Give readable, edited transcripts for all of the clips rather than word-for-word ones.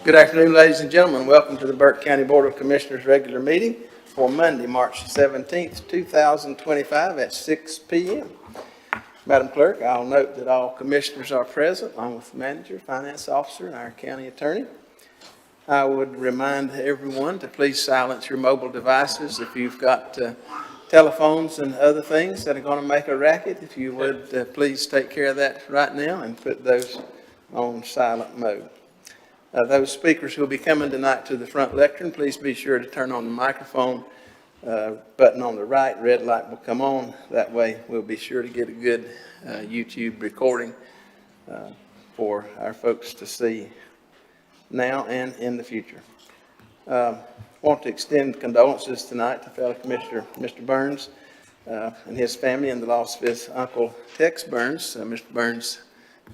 Good afternoon, ladies and gentlemen. Welcome to the Burke County Board of Commissioners regular meeting for Monday, March 17th, 2025 at 6 p.m. Madam Clerk, I'll note that all commissioners are present, along with the manager, finance officer, and our county attorney. I would remind everyone to please silence your mobile devices if you've got telephones and other things that are going to make a racket. If you would please take care of that right now and put those on silent mode. Those speakers who will be coming tonight to the front lectern, please be sure to turn on the microphone button on the right. Red light will come on. That way we'll be sure to get a good YouTube recording for our folks to see now and in the future. Want to extend condolences tonight to fellow Commissioner Mr. Burns and his family and the loss of his uncle Tex Burns. Mr. Burns,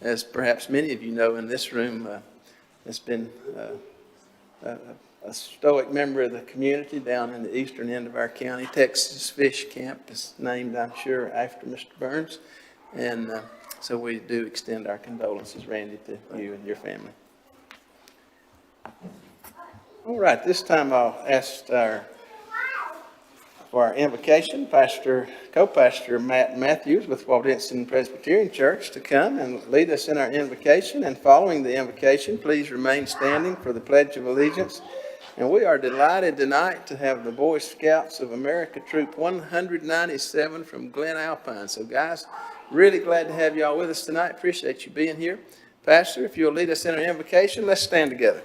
as perhaps many of you know in this room, has been a stoic member of the community down in the eastern end of our county. Texas Fish Camp is named, I'm sure, after Mr. Burns. And so we do extend our condolences, Randy, to you and your family. All right, this time I'll ask for our invocation, co-pastor Matt Matthews with Waldenson Presbyterian Church to come and lead us in our invocation. And following the invocation, please remain standing for the Pledge of Allegiance. And we are delighted tonight to have the Boy Scouts of America Troop 197 from Glen Alpine. So guys, really glad to have y'all with us tonight. Appreciate you being here. Pastor, if you'll lead us in our invocation, let's stand together.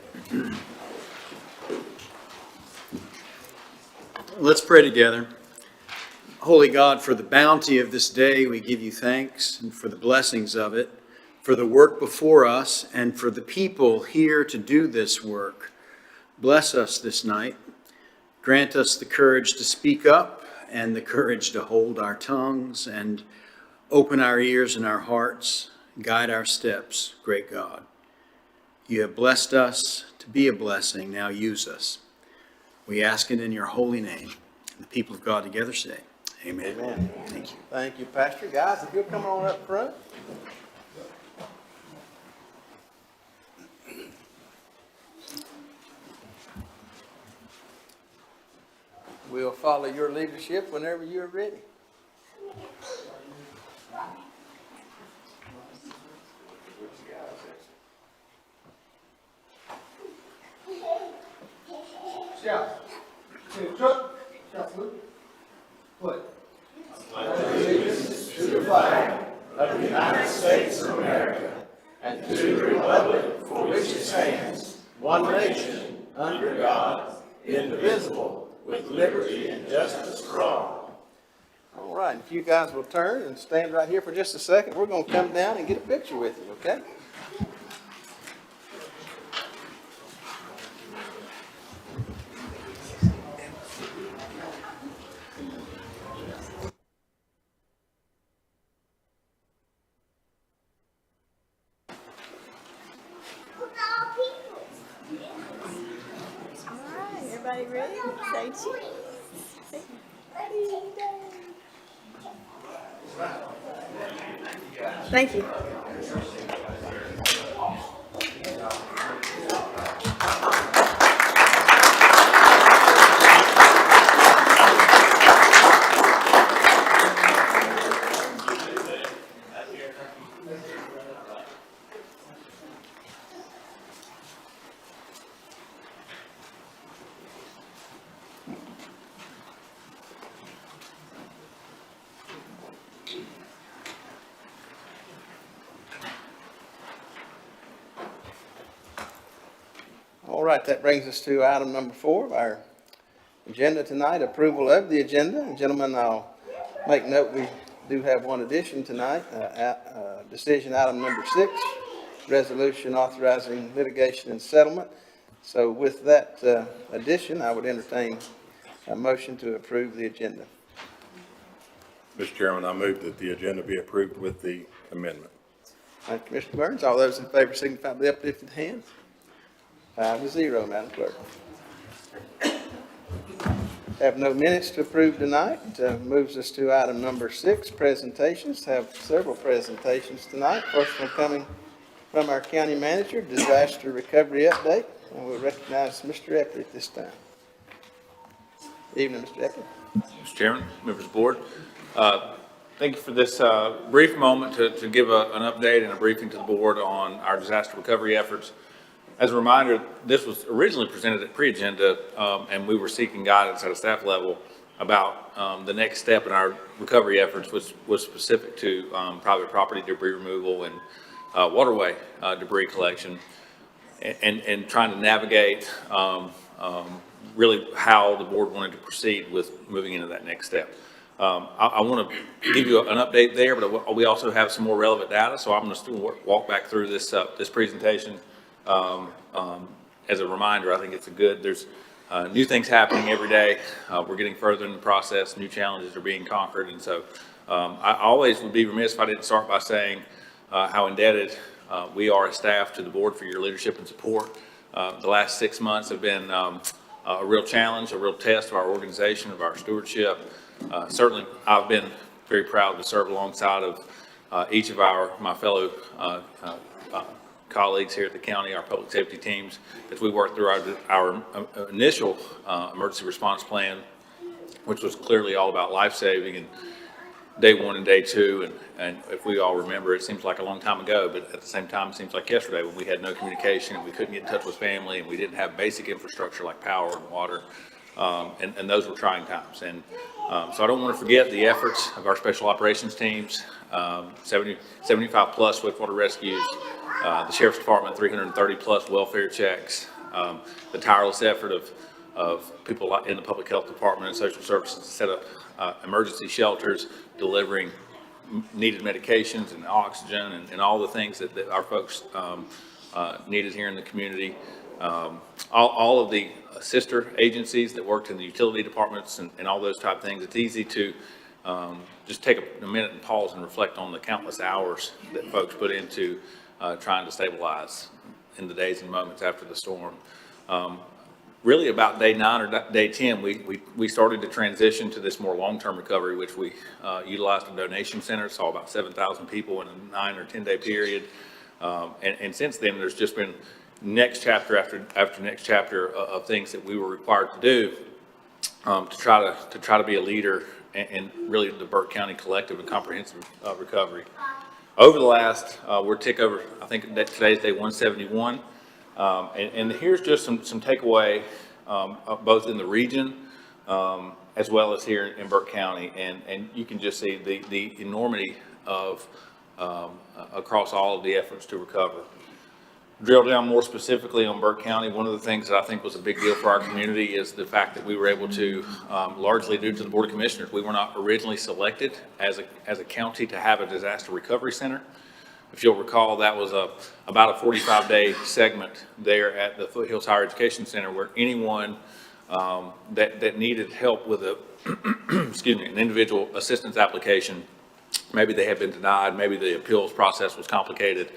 Let's pray together. Holy God, for the bounty of this day, we give you thanks, and for the blessings of it, for the work before us, and for the people here to do this work. Bless us this night. Grant us the courage to speak up and the courage to hold our tongues and open our ears and our hearts. Guide our steps, great God. You have blessed us to be a blessing. Now use us. We ask it in your holy name. The people of God together say, amen. Amen. Thank you. Thank you, Pastor. Guys, if you'll come on up front. We'll follow your leadership whenever you're ready. Shout. Shout salute. What? Allegiance to the flag of the United States of America and to the republic for which it stands, one nation, under God, indivisible, with liberty and justice for all. All right, if you guys will turn and stand right here for just a second, we're going to come down and get a picture with you, okay? Everybody ready? Say cheese. Thank you. All right, that brings us to item number 4 of our agenda tonight, approval of the agenda. And gentlemen, I'll make note we do have one addition tonight, decision item number 6, resolution authorizing litigation and settlement. So with that addition, I would entertain a motion to approve the agenda. Mr. Chairman, I move that the agenda be approved with the amendment. Thank you, Commissioner Burns. All those in favor signify by the uplifted hand. 5-0, Madam Clerk. Have no minutes to approve tonight. Moves us to item number 6, presentations. Have several presentations tonight. First one coming from our county manager, disaster recovery update, and we'll recognize Mr. Eckley at this time. Evening, Mr. Eckley. Mr. Chairman, members of the board. Thank you for this brief moment to give an update and a briefing to the board on our disaster recovery efforts. As a reminder, this was originally presented at pre-agenda, and we were seeking guidance at a staff level about the next step in our recovery efforts, which was specific to private property debris removal and waterway debris collection, and trying to navigate really how the board wanted to proceed with moving into that next step. I want to give you an update there, but we also have some more relevant data, so I'm going to walk back through this presentation. As a reminder, I think it's there's new things happening every day. We're getting further in the process, new challenges are being conquered, and so I always would be remiss if I didn't start by saying how indebted we are as staff to the board for your leadership and support. The last 6 months have been a real challenge, a real test of our organization, of our stewardship. Certainly, I've been very proud to serve alongside of each of my fellow colleagues here at the county, our public safety teams, as we work through our initial emergency response plan, which was clearly all about life-saving and day one and day two. And if we all remember, it seems like a long time ago, but at the same time, it seems like yesterday when we had no communication and we couldn't get in touch with family and we didn't have basic infrastructure like power and water. And those were trying times. And so I don't want to forget the efforts of our special operations teams, 75 plus swiftwater rescues, the Sheriff's Department, 330 plus welfare checks, the tireless effort of people in the Public Health Department and Social Services to set up emergency shelters, delivering needed medications and oxygen and all the things that our folks needed here in the community. All of the sister agencies that worked in the utility departments and all those type of things. It's easy to just take a minute and pause and reflect on the countless hours that folks put into trying to stabilize in the days and moments after the storm. Really about day 9 or day 10, we started to transition to this more long-term recovery, which we utilized a donation center, saw about 7,000 people in a 9 or 10 day period. And since then, there's just been next chapter after next chapter of things that we were required to do to try to be a leader in really the Burke County collective and comprehensive recovery. Over the last, we're tick over, I think that today's day 171. And here's just some takeaway, both in the region as well as here in Burke County. And you can just see the enormity of across all of the efforts to recover. Drill down more specifically on Burke County, one of the things that I think was a big deal for our community is the fact that we were able to, largely due to the Board of Commissioners, we were not originally selected as a county to have a disaster recovery center. If you'll recall, that was about a 45-day segment there at the Foothills Higher Education Center where anyone that needed help with an individual assistance application, maybe they had been denied, maybe the appeals process was complicated.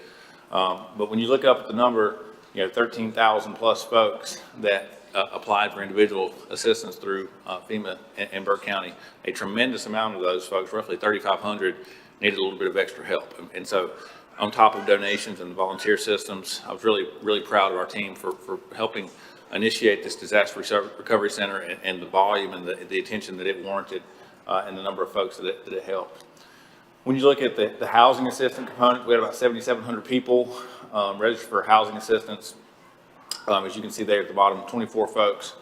But when you look up at the number, 13,000 plus folks that applied for individual assistance through FEMA in Burke County, a tremendous amount of those folks, roughly 3,500, needed a little bit of extra help. And so on top of donations and volunteer systems, I was really, really proud of our team for helping initiate this disaster recovery center and the volume and the attention that it warranted and the number of folks that it helped. When you look at the housing assistance component, we had about 7,700 people registered for housing assistance. As you can see there at the bottom, 24 folks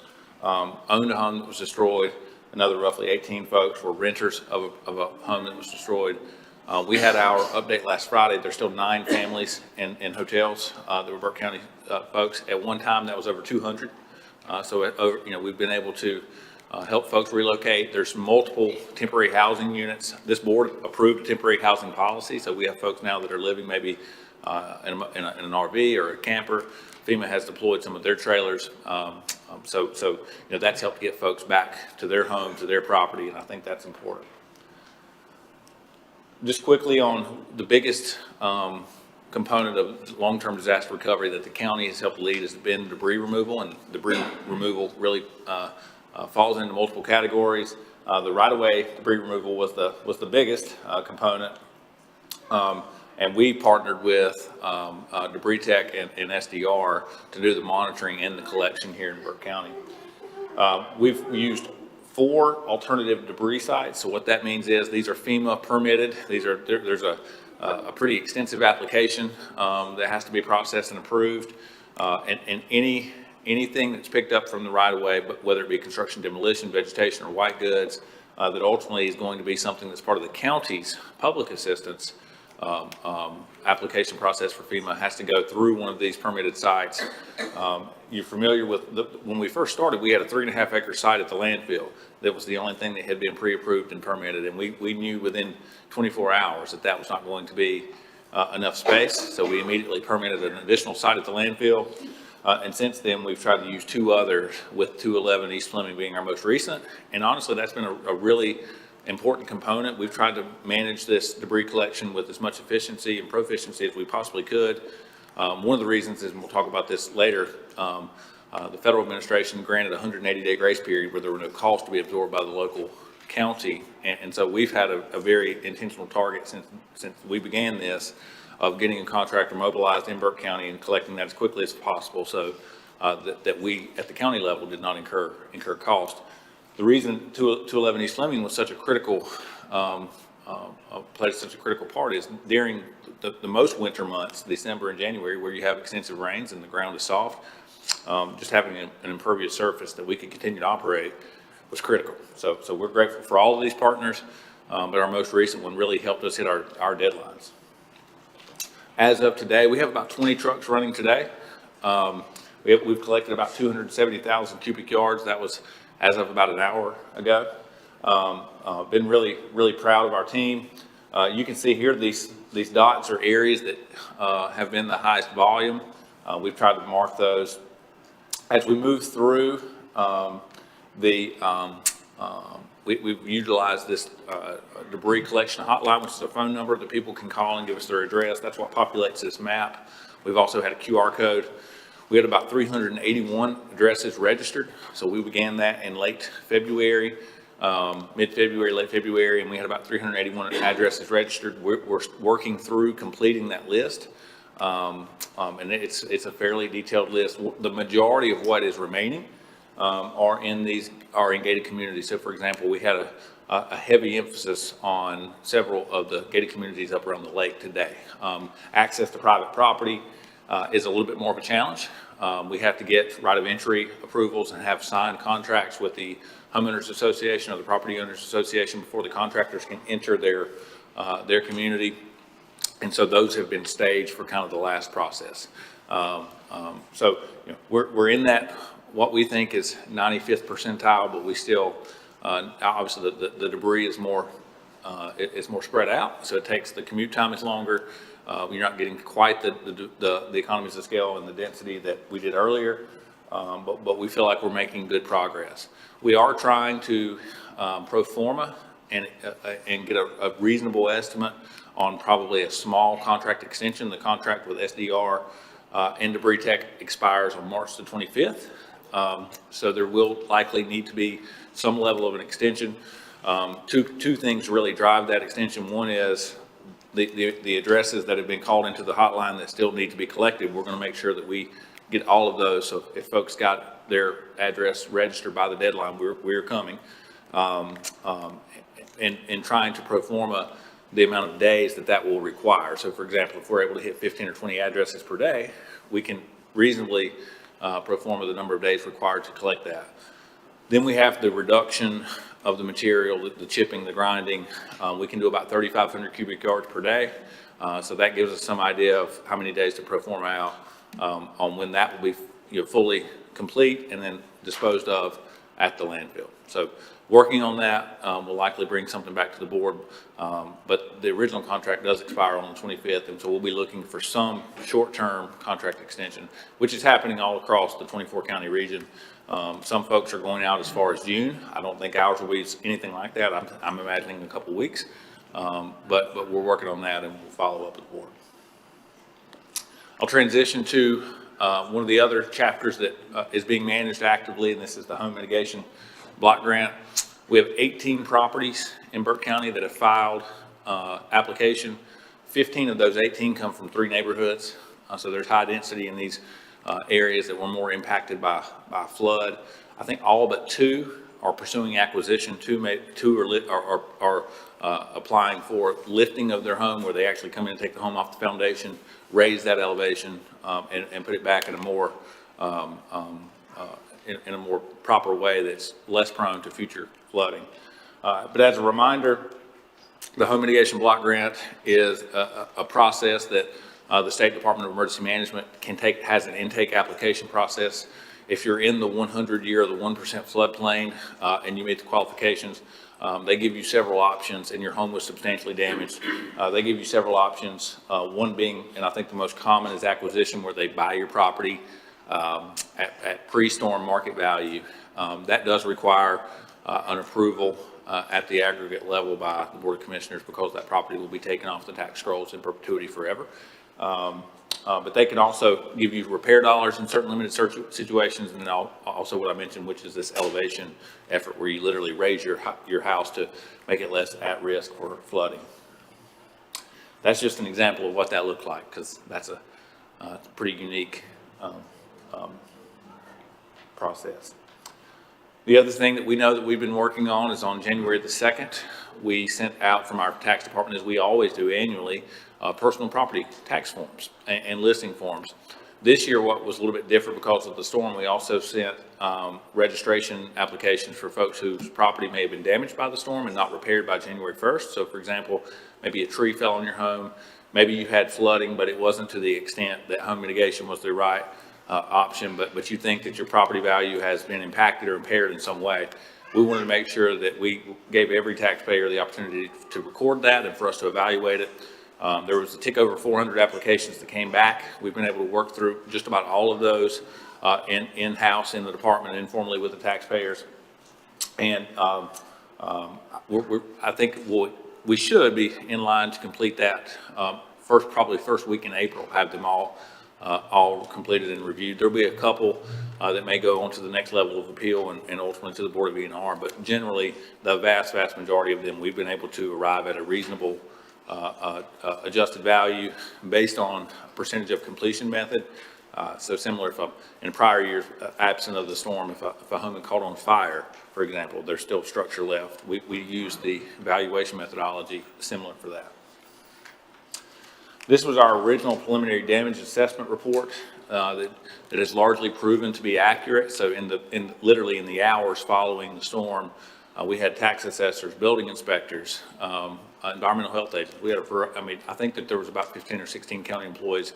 owned a home that was destroyed. Another roughly 18 folks were renters of a home that was destroyed. We had our update last Friday. There's still 9 families in hotels that were Burke County folks. At one time, that was over 200. So we've been able to help folks relocate. There's multiple temporary housing units. This board approved a temporary housing policy, so we have folks now that are living maybe in an RV or a camper. FEMA has deployed some of their trailers, so that's helped get folks back to their home, to their property, and I think that's important. Just quickly on the biggest component of long-term disaster recovery that the county has helped lead has been debris removal, and debris removal really falls into multiple categories. The right-of-way debris removal was the biggest component. And we partnered with Debris Tech and SDR to do the monitoring and the collection here in Burke County. We've used 4 alternative debris sites. So what that means is these are FEMA permitted. There's a pretty extensive application that has to be processed and approved. And anything that's picked up from the right of way, but whether it be construction, demolition, vegetation, or white goods, that ultimately is going to be something that's part of the county's public assistance application process for FEMA, has to go through one of these permitted sites. You're familiar with, when we first started, we had a 3.5 acre site at the landfill. That was the only thing that had been pre-approved and permitted, and we knew within 24 hours that that was not going to be enough space, so we immediately permitted an additional site at the landfill. And since then, we've tried to use 2 others, with 211 East Fleming being our most recent. And honestly, that's been a really important component. We've tried to manage this debris collection with as much efficiency and proficiency as we possibly could. One of the reasons is, and we'll talk about this later, the federal administration granted a 180-day grace period where there were no costs to be absorbed by the local county. And so we've had a very intentional target since we began this, of getting a contractor mobilized in Burke County and collecting that as quickly as possible, so that we at the county level did not incur cost. The reason 211 East Fleming was such a critical, played such a critical part is during the most winter months, December and January, where you have extensive rains and the ground is soft, just having an impervious surface that we could continue to operate was critical. So we're grateful for all of these partners, but our most recent one really helped us hit our deadlines. As of today, we have about 20 trucks running today. We've collected about 270,000 cubic yards. That was as of about an hour ago. Been really proud of our team. You can see here these dots are areas that have been the highest volume. We've tried to mark those. As we move through, we've utilized this debris collection hotline, which is a phone number that people can call and give us their address. That's what populates this map. We've also had a QR code. We had about 381 addresses registered. So we began that in late February, mid-February, late February, and we had about 381 addresses registered. We're working through completing that list. And it's a fairly detailed list. The majority of what is remaining are in gated communities. So for example, we had a heavy emphasis on several of the gated communities up around the lake today. Access to private property is a little bit more of a challenge. We have to get right of entry approvals and have signed contracts with the homeowners association or the property owners association before the contractors can enter their community. And so those have been staged for kind of the last process. So we're in that, what we think is 95th percentile, but we still, obviously the debris is more spread out. So it takes, the commute time is longer. You're not getting quite the economies of scale and the density that we did earlier, but we feel like we're making good progress. We are trying to pro forma and get a reasonable estimate on probably a small contract extension. The contract with SDR and Debris Tech expires on March the 25th. So there will likely need to be some level of an extension. Two things really drive that extension. One is the addresses that have been called into the hotline that still need to be collected. We're going to make sure that we get all of those. So if folks got their address registered by the deadline, we're coming. And trying to pro forma the amount of days that will require. So for example, if we're able to hit 15 or 20 addresses per day, we can reasonably pro forma the number of days required to collect that. Then we have the reduction of the material, the chipping, the grinding. We can do about 3,500 cubic yards per day. So that gives us some idea of how many days to pro forma out on when that will be fully complete and then disposed of at the landfill. So working on that, we'll likely bring something back to the board, but the original contract does expire on the 25th, and so we'll be looking for some short-term contract extension, which is happening all across the 24-county region. Some folks are going out as far as June. I don't think ours will be anything like that. I'm imagining a couple weeks, but we're working on that, and we'll follow up with the board. I'll transition to one of the other chapters that is being managed actively, and this is the home mitigation block grant. We have 18 properties in Burke County that have filed application 15 of those 18 come from 3 neighborhoods. So there's high density in these areas that were more impacted by flood. I think all but 2 are pursuing acquisition. 2 are applying for lifting of their home, where they actually come in and take the home off the foundation, raise that elevation, and put it back in a more in a more proper way that's less prone to future flooding. But as a reminder, the Home Mitigation Block Grant is a process that the State Department of Emergency Management has an intake application process. If you're in the 100-year or the 1% floodplain and you meet the qualifications, they give you several options, and your home was substantially damaged. They give you several options, one being, and I think the most common, is acquisition, where they buy your property at pre-storm market value. That does require an approval at the aggregate level by the Board of Commissioners, because that property will be taken off the tax scrolls in perpetuity forever. But they can also give you repair dollars in certain limited situations, and then also what I mentioned, which is this elevation effort, where you literally raise your house to make it less at risk for flooding. That's just an example of what that looked like, because that's a pretty unique process. The other thing that we know that we've been working on is on January the 2nd, we sent out from our tax department, as we always do annually, personal property tax forms and listing forms. This year, what was a little bit different because of the storm, we also sent registration applications for folks whose property may have been damaged by the storm and not repaired by January 1st. So for example, maybe a tree fell on your home, maybe you had flooding, but it wasn't to the extent that home mitigation was the right option, but you think that your property value has been impacted or impaired in some way. We wanted to make sure that we gave every taxpayer the opportunity to record that and for us to evaluate it. There was a tick over 400 applications that came back. We've been able to work through just about all of those in-house in the department, informally with the taxpayers. And I think we should be in line to complete that probably first week in April, have them all completed and reviewed. There'll be a couple that may go on to the next level of appeal and ultimately to the Board of E&R, but generally the vast majority of them, we've been able to arrive at a reasonable adjusted value based on percentage of completion method. So similar, if in prior years, absent of the storm, if a home had caught on fire, for example, there's still structure left. We use the valuation methodology similar for that. This was our original preliminary damage assessment report that has largely proven to be accurate. So literally in the hours following the storm, we had tax assessors, building inspectors, environmental health agents. We had I think that there was about 15 or 16 county employees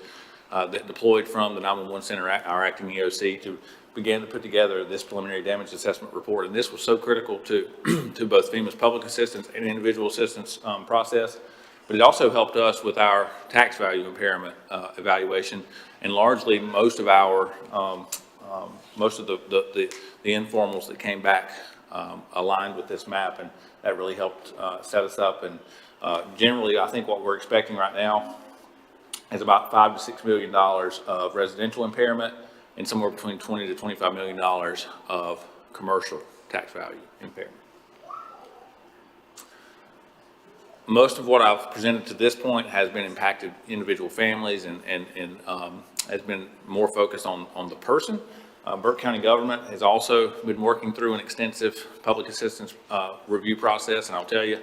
that deployed from the 911 center, our acting EOC, to begin to put together this preliminary damage assessment report. And this was so critical to both FEMA's public assistance and individual assistance process. But it also helped us with our tax value impairment evaluation, and largely most of our the informals that came back aligned with this map, and that really helped set us up. And generally, I think what we're expecting right now is about $5 to $6 million of residential impairment and somewhere between $20 to $25 million of commercial tax value impairment. Most of what I've presented to this point has been impacted individual families and has been more focused on the person. Burke County government has also been working through an extensive public assistance review process, and I'll tell you,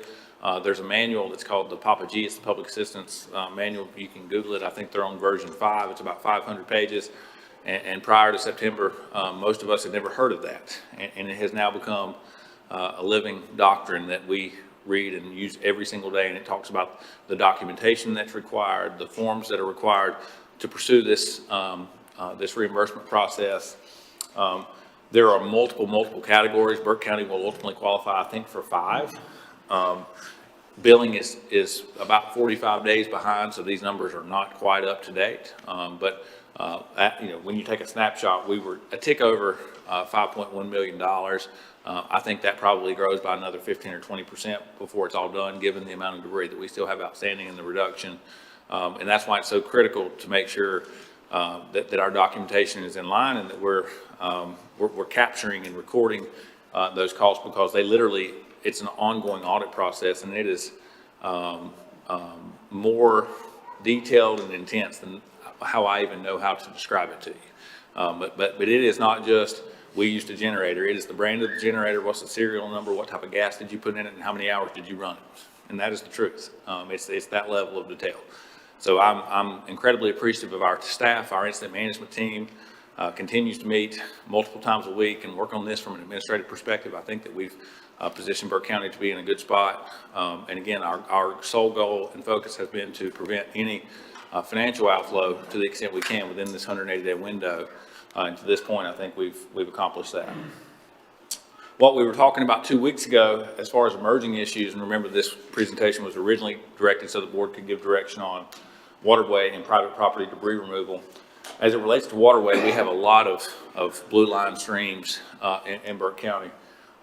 there's a manual that's called the Papa G. It's the public assistance manual. You can Google it. I think they're on version 5. It's about 500 pages. And prior to September, most of us had never heard of that. And it has now become a living doctrine that we read and use every single day. And it talks about the documentation that's required, the forms that are required to pursue this, this reimbursement process. There are multiple categories. Burke County will ultimately qualify, I think, for 5. Billing is about 45 days behind, so these numbers are not quite up to date. But when you take a snapshot, we were a tick over $5.1 million. I think that probably grows by another 15 or 20% before it's all done, given the amount of debris that we still have outstanding in the reduction. And that's why it's so critical to make sure that our documentation is in line and that we're capturing and recording those costs, because they literally, it's an ongoing audit process, and it is more detailed and intense than how I even know how to describe it to you. But it is not just, we used a generator. It is the brand of the generator, what's the serial number, what type of gas did you put in it, and how many hours did you run it? And that is the truth. It's that level of detail. So I'm incredibly appreciative of our staff. Our incident management team continues to meet multiple times a week and work on this from an administrative perspective. I think that we've positioned Burke County to be in a good spot. And again, our sole goal and focus has been to prevent any financial outflow to the extent we can within this 180-day window. And to this point, I think we've accomplished that. What we were talking about 2 weeks ago, as far as emerging issues, and remember this presentation was originally directed so the board could give direction on waterway and private property debris removal. As it relates to waterway, we have a lot of blue line streams in Burke County.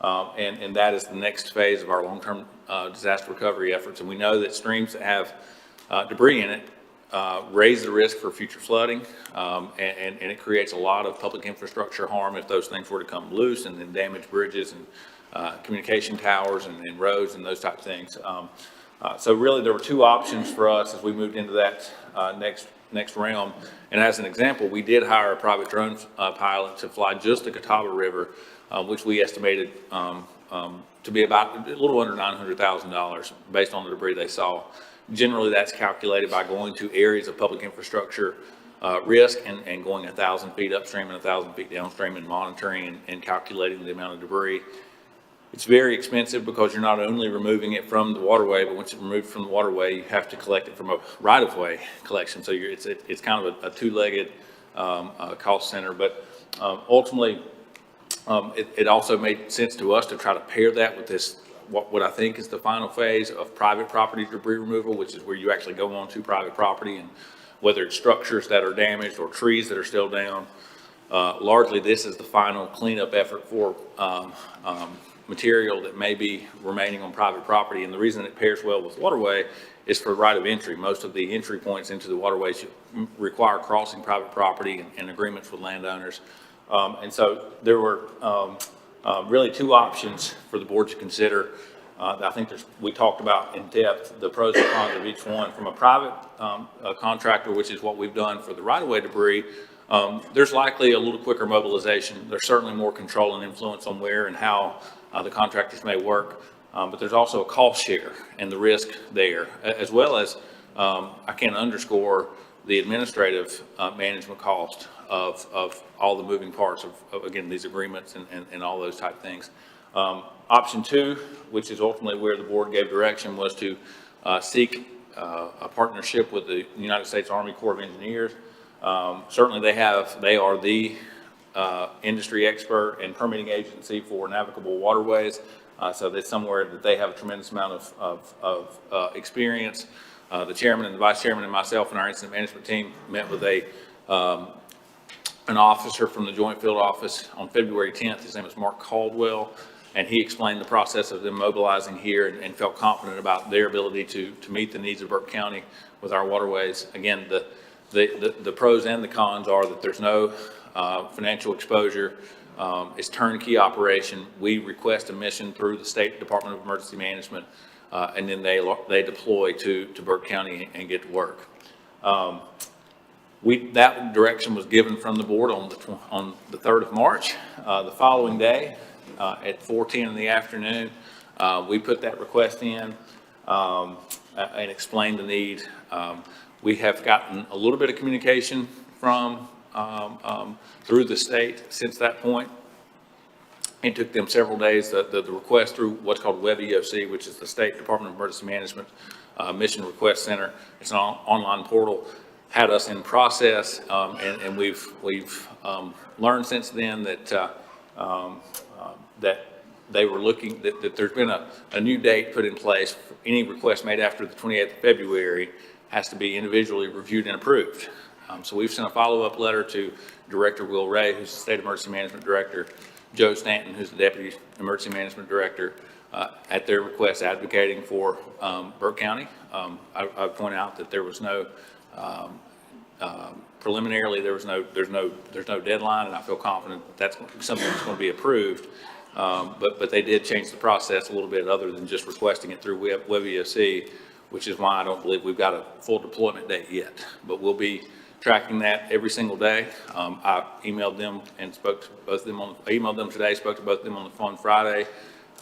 And that is the next phase of our long-term disaster recovery efforts. And we know that streams that have debris in it raise the risk for future flooding, and it creates a lot of public infrastructure harm if those things were to come loose and then damage bridges and communication towers and roads and those type of things. So really there were two options for us as we moved into that next realm. And as an example, we did hire a private drone pilot to fly just the Catawba River, which we estimated to be about a little under $900,000 based on the debris they saw. Generally, that's calculated by going to areas of public infrastructure risk and going 1,000 feet upstream and 1,000 feet downstream and monitoring and calculating the amount of debris. It's very expensive because you're not only removing it from the waterway, but once it's removed from the waterway, you have to collect it from a right-of-way collection. So it's kind of a two-legged cost center. But ultimately, it also made sense to us to try to pair that with this, what I think is the final phase of private property debris removal, which is where you actually go onto private property, and whether it's structures that are damaged or trees that are still down. Largely, this is the final cleanup effort for material that may be remaining on private property. And the reason it pairs well with waterway is for right of entry. Most of the entry points into the waterways require crossing private property and agreements with landowners. And so there were really two options for the board to consider. I think we talked about in depth the pros and cons of each one. From a private contractor, which is what we've done for the right-of-way debris, there's likely a little quicker mobilization. There's certainly more control and influence on where and how the contractors may work, but there's also a cost share and the risk there, as well as I can't underscore the administrative management cost of all the moving parts of again, these agreements and all those type things. Option two, which is ultimately where the board gave direction, was to seek a partnership with the United States Army Corps of Engineers. Certainly they are the industry expert and permitting agency for navigable waterways. So that's somewhere that they have a tremendous amount of experience. The chairman and the vice chairman and myself and our incident management team met with an officer from the Joint Field Office on February 10th. His name is Mark Caldwell, and he explained the process of them mobilizing here and felt confident about their ability to meet the needs of Burke County with our waterways. Again, the pros and the cons are that there's no financial exposure. It's turnkey operation. We request a mission through the State Department of Emergency Management, and then they deploy to Burke County and get to work. That direction was given from the board on the 3rd of March. The following day, at 4:10 in the afternoon, we put that request in and explained the need. We have gotten a little bit of communication from through the state since that point. It took them several days. The request through what's called Web EOC, which is the State Department of Emergency Management Mission Request Center. It's an online portal. Had us in process, and we've learned since then that that they were looking that there's been a new date put in place. Any request made after the 28th of February has to be individually reviewed and approved. So we've sent a follow-up letter to Director Will Ray, who's the State Emergency Management Director, Joe Stanton, who's the Deputy Emergency Management Director, at their request advocating for Burke County. I point out that there was no preliminarily there's no deadline, and I feel confident that's something that's going to be approved. But they did change the process a little bit, other than just requesting it through Web EOC. which is why I don't believe we've got a full deployment date yet. But we'll be tracking that every single day. I emailed them and spoke to both of them I emailed them today, spoke to both of them on the phone Friday.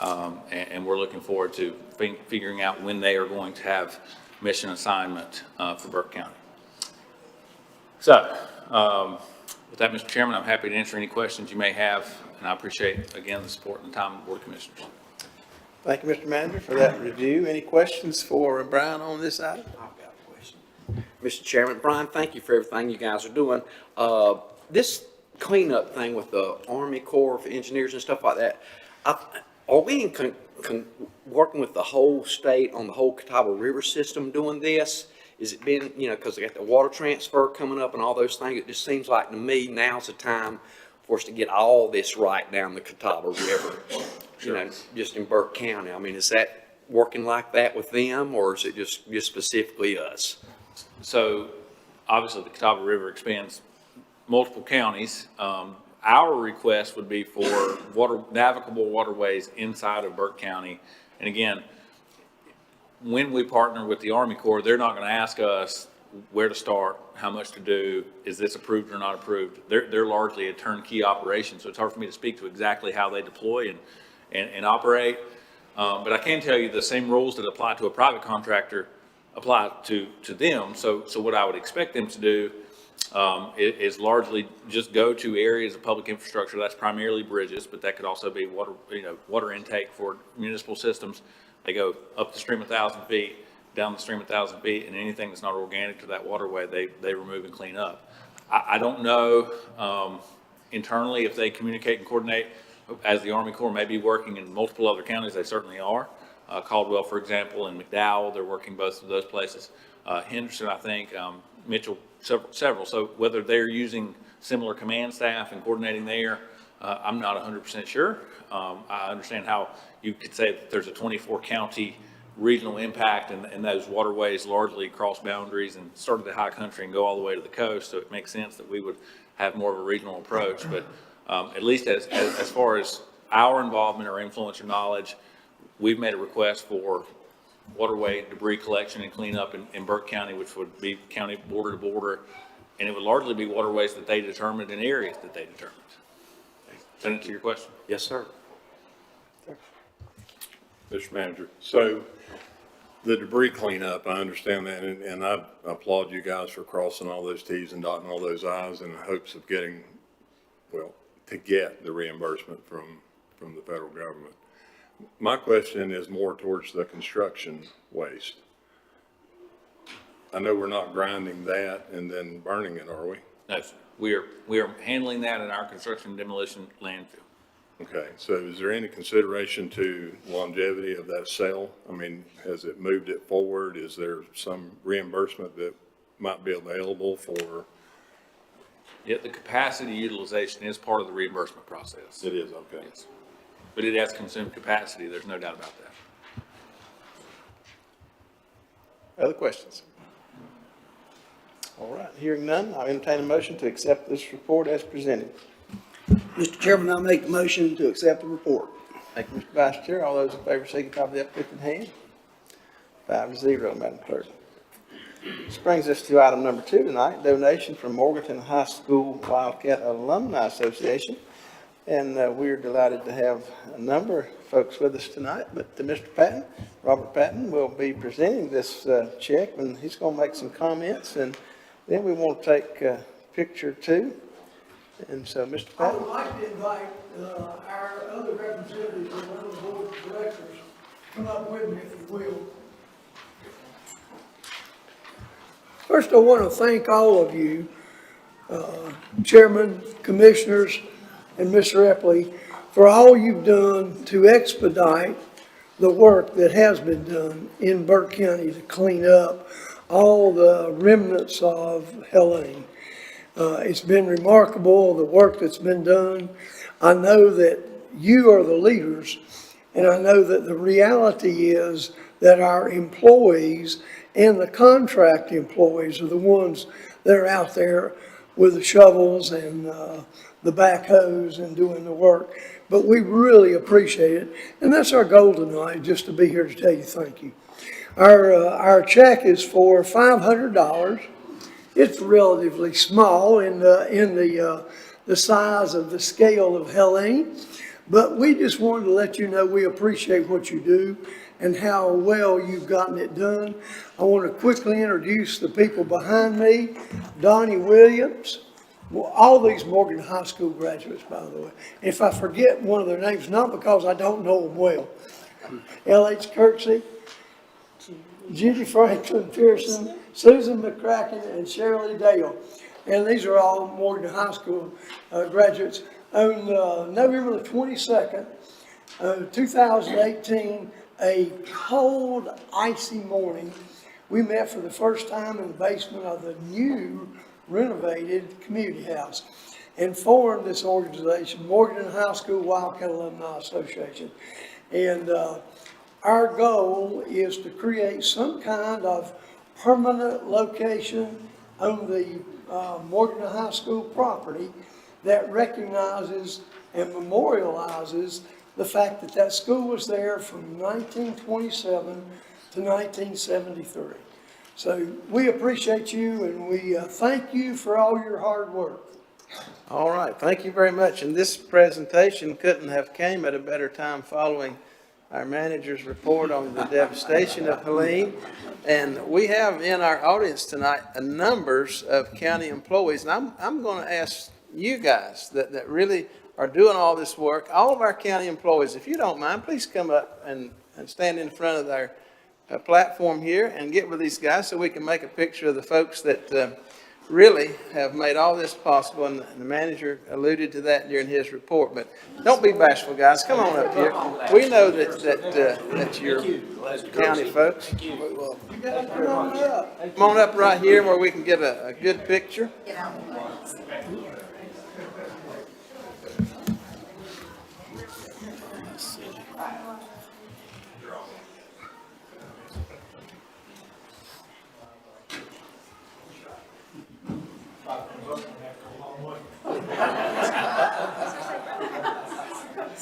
And we're looking forward to figuring out when they are going to have mission assignment for Burke County. So, with that, Mr. Chairman, I'm happy to answer any questions you may have, and I appreciate, again, the support and the time of the Board of Commissioners. Thank you, Mr. Manager, for that review. Any questions for Brian on this item? I've got a question. Mr. Chairman, Brian, thank you for everything you guys are doing. This cleanup thing with the Army Corps of Engineers and stuff like that, are we working with the whole state on the whole Catawba River system doing this? Is it been, because they got the water transfer coming up and all those things, it just seems like to me now's the time for us to get all this right down the Catawba River, just in Burke County. I mean, is that working like that with them, or is it just specifically us? So, obviously, the Catawba River expands multiple counties. Our request would be for navigable waterways inside of Burke County. And again, when we partner with the Army Corps, they're not going to ask us where to start, how much to do, is this approved or not approved. They're largely a turnkey operation, so it's hard for me to speak to exactly how they deploy and operate. But I can tell you the same rules that apply to a private contractor apply to them. So what I would expect them to do is largely just go to areas of public infrastructure. That's primarily bridges, but that could also be water intake for municipal systems. They go up the stream 1,000 feet, down the stream 1,000 feet, and anything that's not organic to that waterway, they remove and clean up. I don't know internally if they communicate and coordinate, as the Army Corps may be working in multiple other counties. They certainly are. Caldwell, for example, and McDowell, they're working both of those places. Henderson, I think, Mitchell, several. So whether they're using similar command staff and coordinating there, I'm not 100% sure. I understand how you could say that there's a 24 county regional impact, and those waterways largely cross boundaries and start at the high country and go all the way to the coast. So it makes sense that we would have more of a regional approach. But at least as far as our involvement or influence or knowledge, we've made a request for waterway debris collection and cleanup in Burke County, which would be county border to border, and it would largely be waterways that they determined in areas that they determined. Does that answer your question? Yes, sir. Mr. Manager, so the debris cleanup, I understand that, and I applaud you guys for crossing all those T's and dotting all those I's in hopes of getting, to get the reimbursement from the federal government. My question is more towards the construction waste. I know we're not grinding that and then burning it, are we? No, sir. We are handling that in our construction and demolition landfill. Okay, so is there any consideration to longevity of that sale? I mean, has it moved it forward? Is there some reimbursement that might be available for? Yet the capacity utilization is part of the reimbursement process. It is, okay. Yes. But it has consumed capacity. There's no doubt about that. Other questions? All right, hearing none, I'll entertain a motion to accept this report as presented. Mr. Chairman, I make the motion to accept the report. Thank you, Mr. Vice Chair. All those in favor signify by the uplifted hand. 5-0, Madam Clerk. This brings us to item number 2 tonight, donation from Morganton High School Wildcat Alumni Association. And we're delighted to have a number of folks with us tonight, but Mr. Patton, Robert Patton, will be presenting this check, and he's going to make some comments, and then we want to take a picture too. And so, Mr. I Patton. would like to invite our other representatives and other board of directors to come up with me, if you will. First, I want to thank all of you, chairman, commissioners, and Mr. Epley, for all you've done to expedite the work that has been done in Burke County to clean up all the remnants of Helene. It's been remarkable, the work that's been done. I know that you are the leaders, and I know that the reality is that our employees and the contract employees are the ones that are out there with the shovels and the backhoes and doing the work. But we really appreciate it, and that's our goal tonight, just to be here to tell you thank you. Our check is for $500. It's relatively small in the size of the scale of Helene. But we just wanted to let you know we appreciate what you do and how well you've gotten it done. I want to quickly introduce the people behind me. Donnie Williams, all these Morgan High School graduates, by the way. If I forget one of their names, not because I don't know them well. L.H. Kirksey, Judy Franklin Pearson, Susan McCracken, and Shirley Dale. And these are all Morgan High School graduates. On November the 22nd, 2018, a cold, icy morning, we met for the first time in the basement of the new renovated community house and formed this organization, Morgan High School Wildcat Alumni Association. And our goal is to create some kind of permanent location on the Morgan High School property that recognizes and memorializes the fact that that school was there from 1927 to 1973. So we appreciate you and we thank you for all your hard work. All right, thank you very much. And this presentation couldn't have came at a better time following our manager's report on the devastation of Helene. And we have in our audience tonight numbers of county employees. And I'm going to ask you guys that really are doing all this work, all of our county employees, if you don't mind, please come up and stand in front of our platform here and get with these guys so we can make a picture of the folks that really have made all this possible. And the manager alluded to that during his report. But don't be bashful, guys. Come on up here. We know that you're county folks. You guys come on up. Come on up right here where we can get a good picture.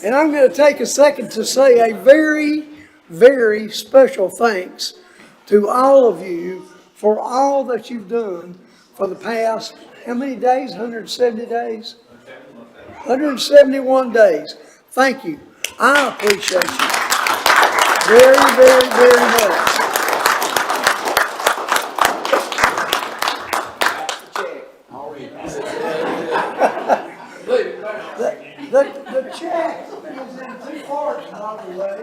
And I'm going to take a second to say a very, very special thanks to all of you for all that you've done for the past, how many days? 170 days? 171 days. Thank you. I appreciate you very, very, very much. The check is in two parts, by the way.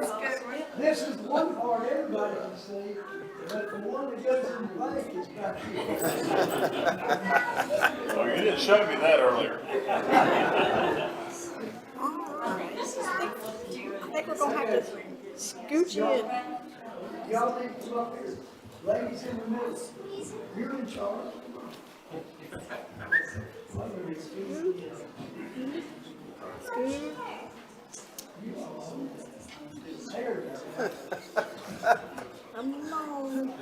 This is one part everybody can see, but the one that goes in the bank is back here. Oh, you didn't show me that earlier. I think we're gonna have to scoot you in. Y'all need to come up here. Ladies in the middle. You're in charge. Scoot. Come on.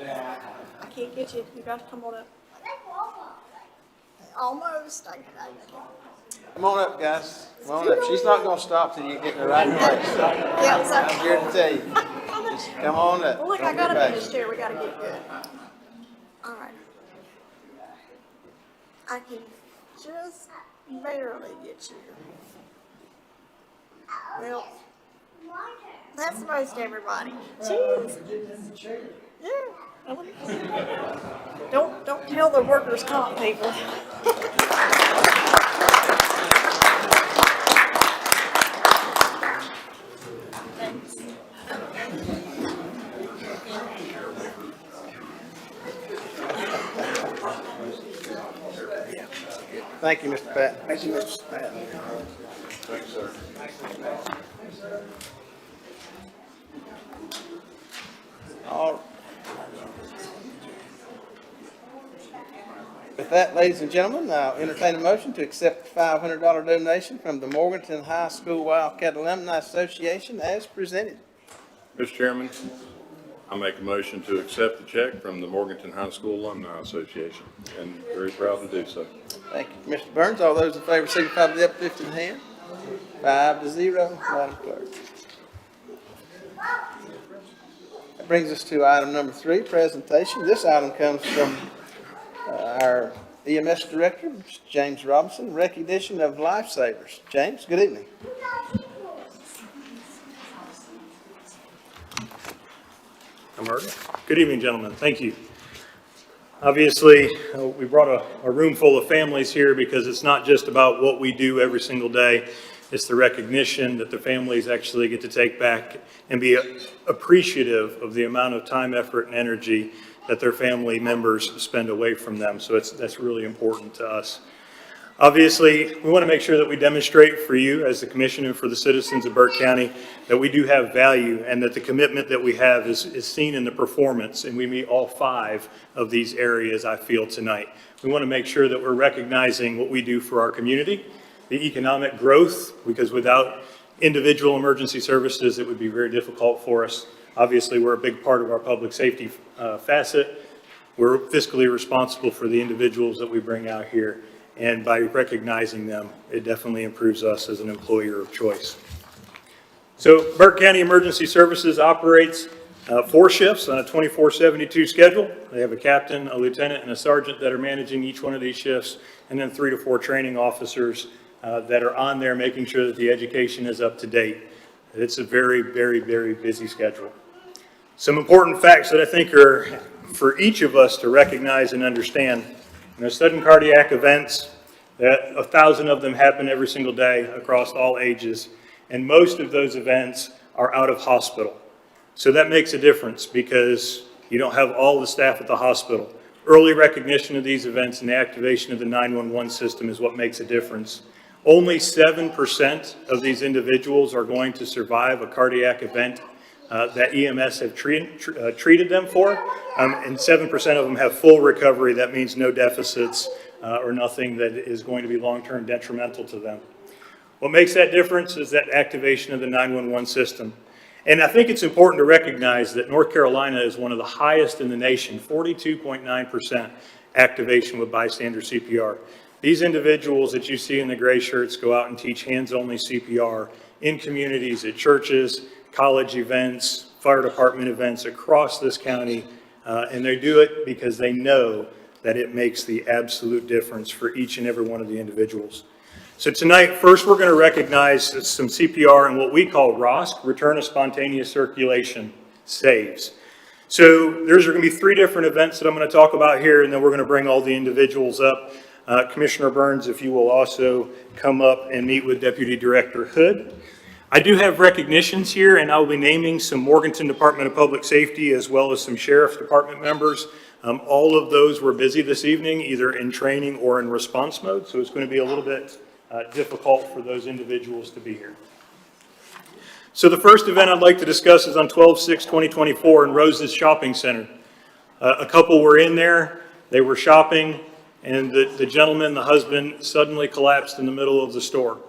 I can't get you. You gotta come on up. Almost. Come on up, guys. Come on up. She's not going to stop till you get in the right place. Yeah, so. I'm here to tell you. Just come on up. Well, look, I Don't got be up in this bashful. chair. We gotta get good. All right. I can just barely get you. Well, that's most everybody. Jeez. Yeah. Don't tell the workers' comp people. Thank you, Mr. Patton. Thank you, Mr. Patton. Thanks, sir. All. With that, ladies and gentlemen, I'll entertain a motion to accept the $500 donation from the Morganton High School Wildcat Alumni Association as presented. Mr. Chairman, I make a motion to accept the check from the Morganton High School Alumni Association, and very proud to do so. Thank you, Mr. Burns. All those in favor signify by the uplifted hand. 5-0, Madam Clerk. brings us to item number 3, presentation. This item comes from our EMS Director, Mr. James Robinson, recognition of lifesavers. James, good evening. Good evening, gentlemen. Thank you. Obviously, we brought a room full of families here because it's not just about what we do every single day. It's the recognition that the families actually get to take back and be appreciative of the amount of time, effort, and energy that their family members spend away from them. So that's really important to us. Obviously, we want to make sure that we demonstrate for you as the commission and for the citizens of Burke County that we do have value and that the commitment that we have is seen in the performance, and we meet all 5 of these areas, I feel, tonight. We want to make sure that we're recognizing what we do for our community, the economic growth, because without individual emergency services, it would be very difficult for us. Obviously, we're a big part of our public safety facet. We're fiscally responsible for the individuals that we bring out here. And by recognizing them, it definitely improves us as an employer of choice. So Burke County Emergency Services operates 4 shifts on a 24/72 schedule. They have a captain, a lieutenant, and a sergeant that are managing each one of these shifts, and then 3 to 4 training officers that are on there making sure that the education is up to date. It's a very, very, very busy schedule. Some important facts that I think are for each of us to recognize and understand. Sudden cardiac events, that 1,000 of them happen every single day across all ages, and most of those events are out of hospital. So that makes a difference because you don't have all the staff at the hospital. Early recognition of these events and the activation of the 911 system is what makes a difference. Only 7% of these individuals are going to survive a cardiac event that EMS have treated them for, and 7% of them have full recovery. That means no deficits or nothing that is going to be long-term detrimental to them. What makes that difference is that activation of the 911 system. And I think it's important to recognize that North Carolina is one of the highest in the nation, 42.9% activation with bystander CPR. These individuals that you see in the gray shirts go out and teach hands-only CPR in communities, at churches, college events, fire department events across this county, and they do it because they know that it makes the absolute difference for each and every one of the individuals. So tonight, first we're going to recognize some CPR and what we call ROSC, Return of Spontaneous Circulation, saves. So there's going to be 3 different events that I'm going to talk about here, and then we're going to bring all the individuals up. Commissioner Burns, if you will also come up and meet with Deputy Director Hood. I do have recognitions here, and I'll be naming some Morganton Department of Public Safety as well as some Sheriff's Department members. All of those were busy this evening, either in training or in response mode, so it's going to be a little bit difficult for those individuals to be here. So the first event I'd like to discuss is on 12/6/2024 in Rose's Shopping Center. A couple were in there, they were shopping, and the gentleman, the husband, suddenly collapsed in the middle of the store.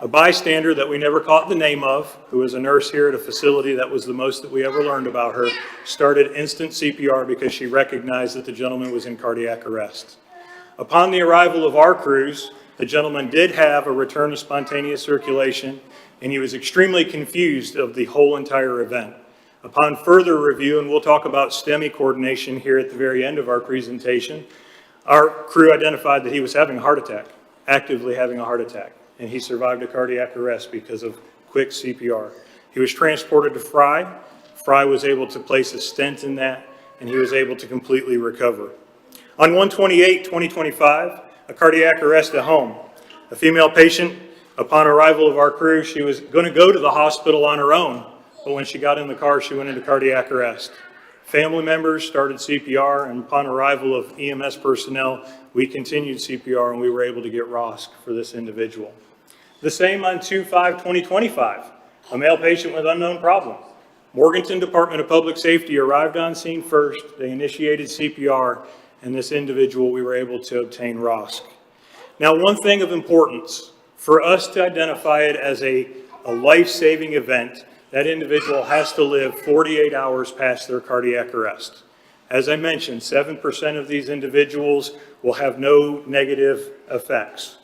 A bystander that we never caught the name of, who was a nurse here at a facility, that was the most that we ever learned about her, started instant CPR because she recognized that the gentleman was in cardiac arrest. Upon the arrival of our crews, the gentleman did have a return of spontaneous circulation, and he was extremely confused of the whole entire event. Upon further review, and we'll talk about STEMI coordination here at the very end of our presentation, our crew identified that he was having a heart attack, actively having a heart attack, and he survived a cardiac arrest because of quick CPR. He was transported to Fry. Fry was able to place a stent in that, and he was able to completely recover. On 1/28/2025, a cardiac arrest at home. A female patient, upon arrival of our crew, she was going to go to the hospital on her own, but when she got in the car, she went into cardiac arrest. Family members started CPR, and upon arrival of EMS personnel, we continued CPR, and we were able to get ROSC for this individual. The same on 2/5/2025, a male patient with unknown problem. Morganton Department of Public Safety arrived on scene first. They initiated CPR, and this individual, we were able to obtain ROSC. Now, one thing of importance, for us to identify it as a life-saving event, that individual has to live 48 hours past their cardiac arrest. As I mentioned, 7% of these individuals will have no negative effects.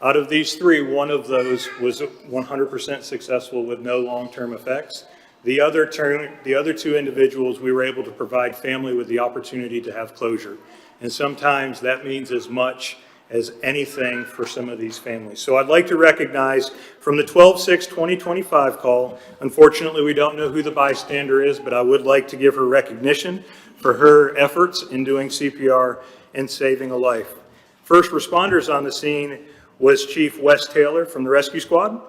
Out of these 3, one of those was 100% successful with no long-term effects. The other two individuals, we were able to provide family with the opportunity to have closure. And sometimes that means as much as anything for some of these families. So I'd like to recognize from the 12/6/2025 call, unfortunately, we don't know who the bystander is, but I would like to give her recognition for her efforts in doing CPR and saving a life. First responders on the scene was Chief Wes Taylor from the Rescue Squad.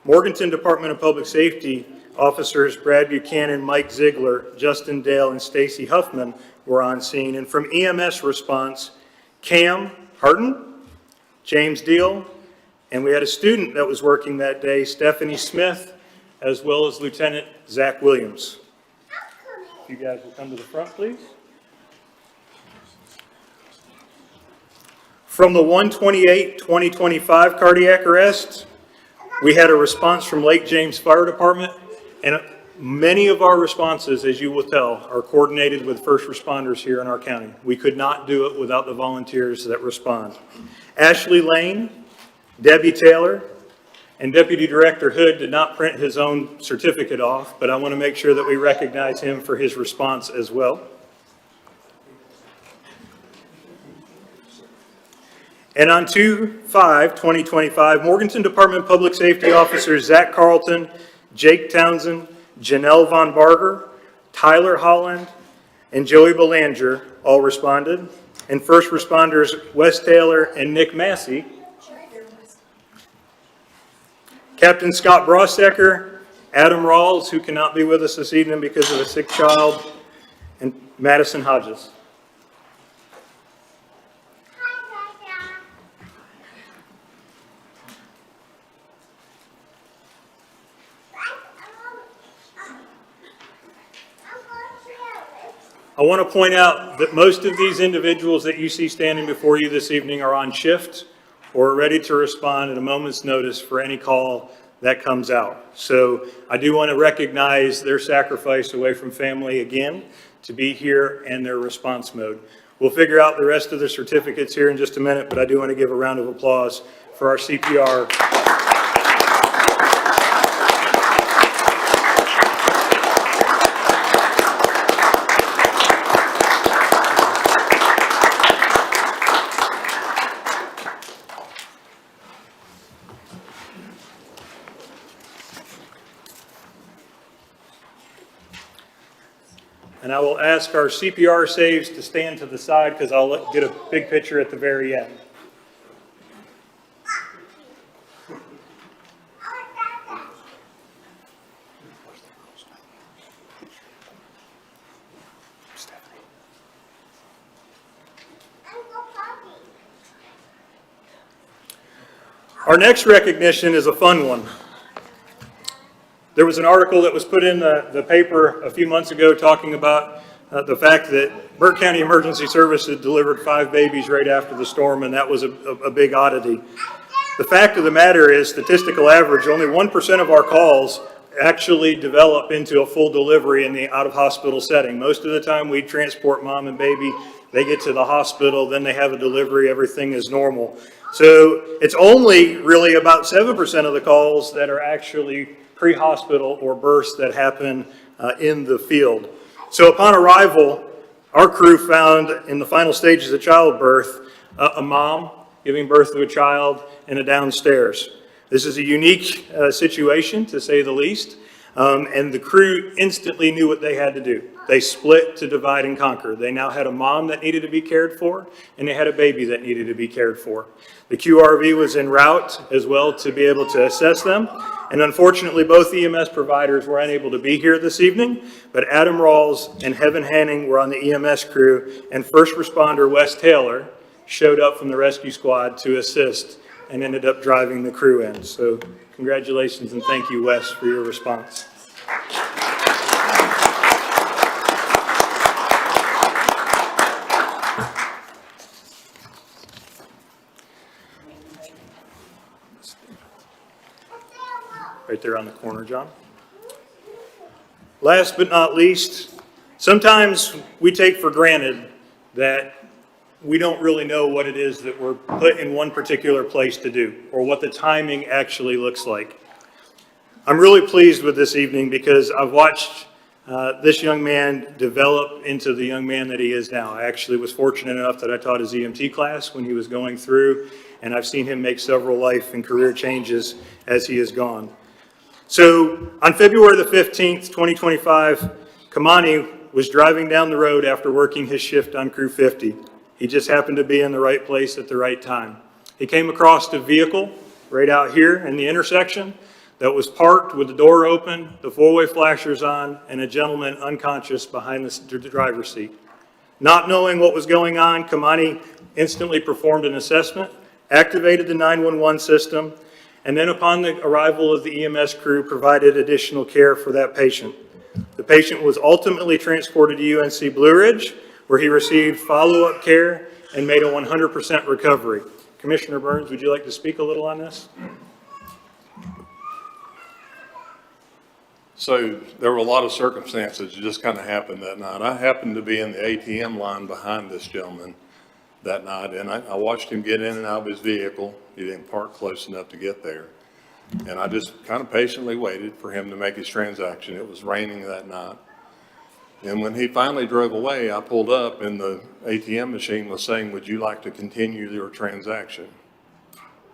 Morganton Department of Public Safety officers Brad Buchanan, Mike Ziegler, Justin Dale, and Stacy Huffman were on scene. And from EMS response, Cam Harton, James Deal, and we had a student that was working that day, Stephanie Smith, as well as Lieutenant Zach Williams. If you guys will come to the front, please. From the 1/28/2025 cardiac arrest, we had a response from Lake James Fire Department, and many of our responses, as you will tell, are coordinated with first responders here in our county. We could not do it without the volunteers that respond. Ashley Lane, Debbie Taylor, and Deputy Director Hood did not print his own certificate off, but I want to make sure that we recognize him for his response as well. And on 2/5/2025, Morganton Department of Public Safety officers Zach Carlton, Jake Townsend, Janelle Von Barger, Tyler Holland, and Joey Belanger all responded. And first responders Wes Taylor and Nick Massey. Captain Scott Brostecker, Adam Rawls, who cannot be with us this evening because of a sick child, and Madison Hodges. I want to point out that most of these individuals that you see standing before you this evening are on shift or ready to respond at a moment's notice for any call that comes out. So I do want to recognize their sacrifice away from family again to be here and their response mode. We'll figure out the rest of the certificates here in just a minute, but I do want to give a round of applause for our CPR. And I will ask our CPR saves to stand to the side because I'll get a big picture at the very end. Our next recognition is a fun one. There was an article that was put in the paper a few months ago talking about the fact that Burke County Emergency Services delivered 5 babies right after the storm, and that was a big oddity. The fact of the matter is, statistical average, only 1% of our calls actually develop into a full delivery in the out-of-hospital setting. Most of the time we transport mom and baby, they get to the hospital, then they have a delivery, everything is normal. So it's only really about 7% of the calls that are actually pre-hospital or births that happen in the field. So upon arrival, our crew found in the final stages of childbirth a mom giving birth to a child in a downstairs. This is a unique situation, to say the least, and the crew instantly knew what they had to do. They split to divide and conquer. They now had a mom that needed to be cared for, and they had a baby that needed to be cared for. The QRV was en route as well to be able to assess them. And unfortunately, both EMS providers were unable to be here this evening, but Adam Rawls and Heaven Hanning were on the EMS crew, and first responder Wes Taylor showed up from the rescue squad to assist and ended up driving the crew in. So congratulations and thank you, Wes, for your response. Right there on the corner, John. Last but not least, sometimes we take for granted that we don't really know what it is that we're put in one particular place to do, or what the timing actually looks like. I'm really pleased with this evening because I've watched this young man develop into the young man that he is now. I actually was fortunate enough that I taught his EMT class when he was going through, and I've seen him make several life and career changes as he has gone. So on February the 15th, 2025, Kamani was driving down the road after working his shift on Crew 50. He just happened to be in the right place at the right time. He came across a vehicle right out here in the intersection that was parked with the door open, the four-way flashers on, and a gentleman unconscious behind the driver's seat. Not knowing what was going on, Kamani instantly performed an assessment, activated the 911 system, and then upon the arrival of the EMS crew, provided additional care for that patient. The patient was ultimately transported to UNC Blue Ridge, where he received follow-up care and made a 100% recovery. Commissioner Burns, would you like to speak a little on this? So there were a lot of circumstances that just kind of happened that night. I happened to be in the ATM line behind this gentleman that night, and I watched him get in and out of his vehicle. He didn't park close enough to get there. And I just kind of patiently waited for him to make his transaction. It was raining that night. And when he finally drove away, I pulled up and the ATM machine was saying, "Would you like to continue your transaction?"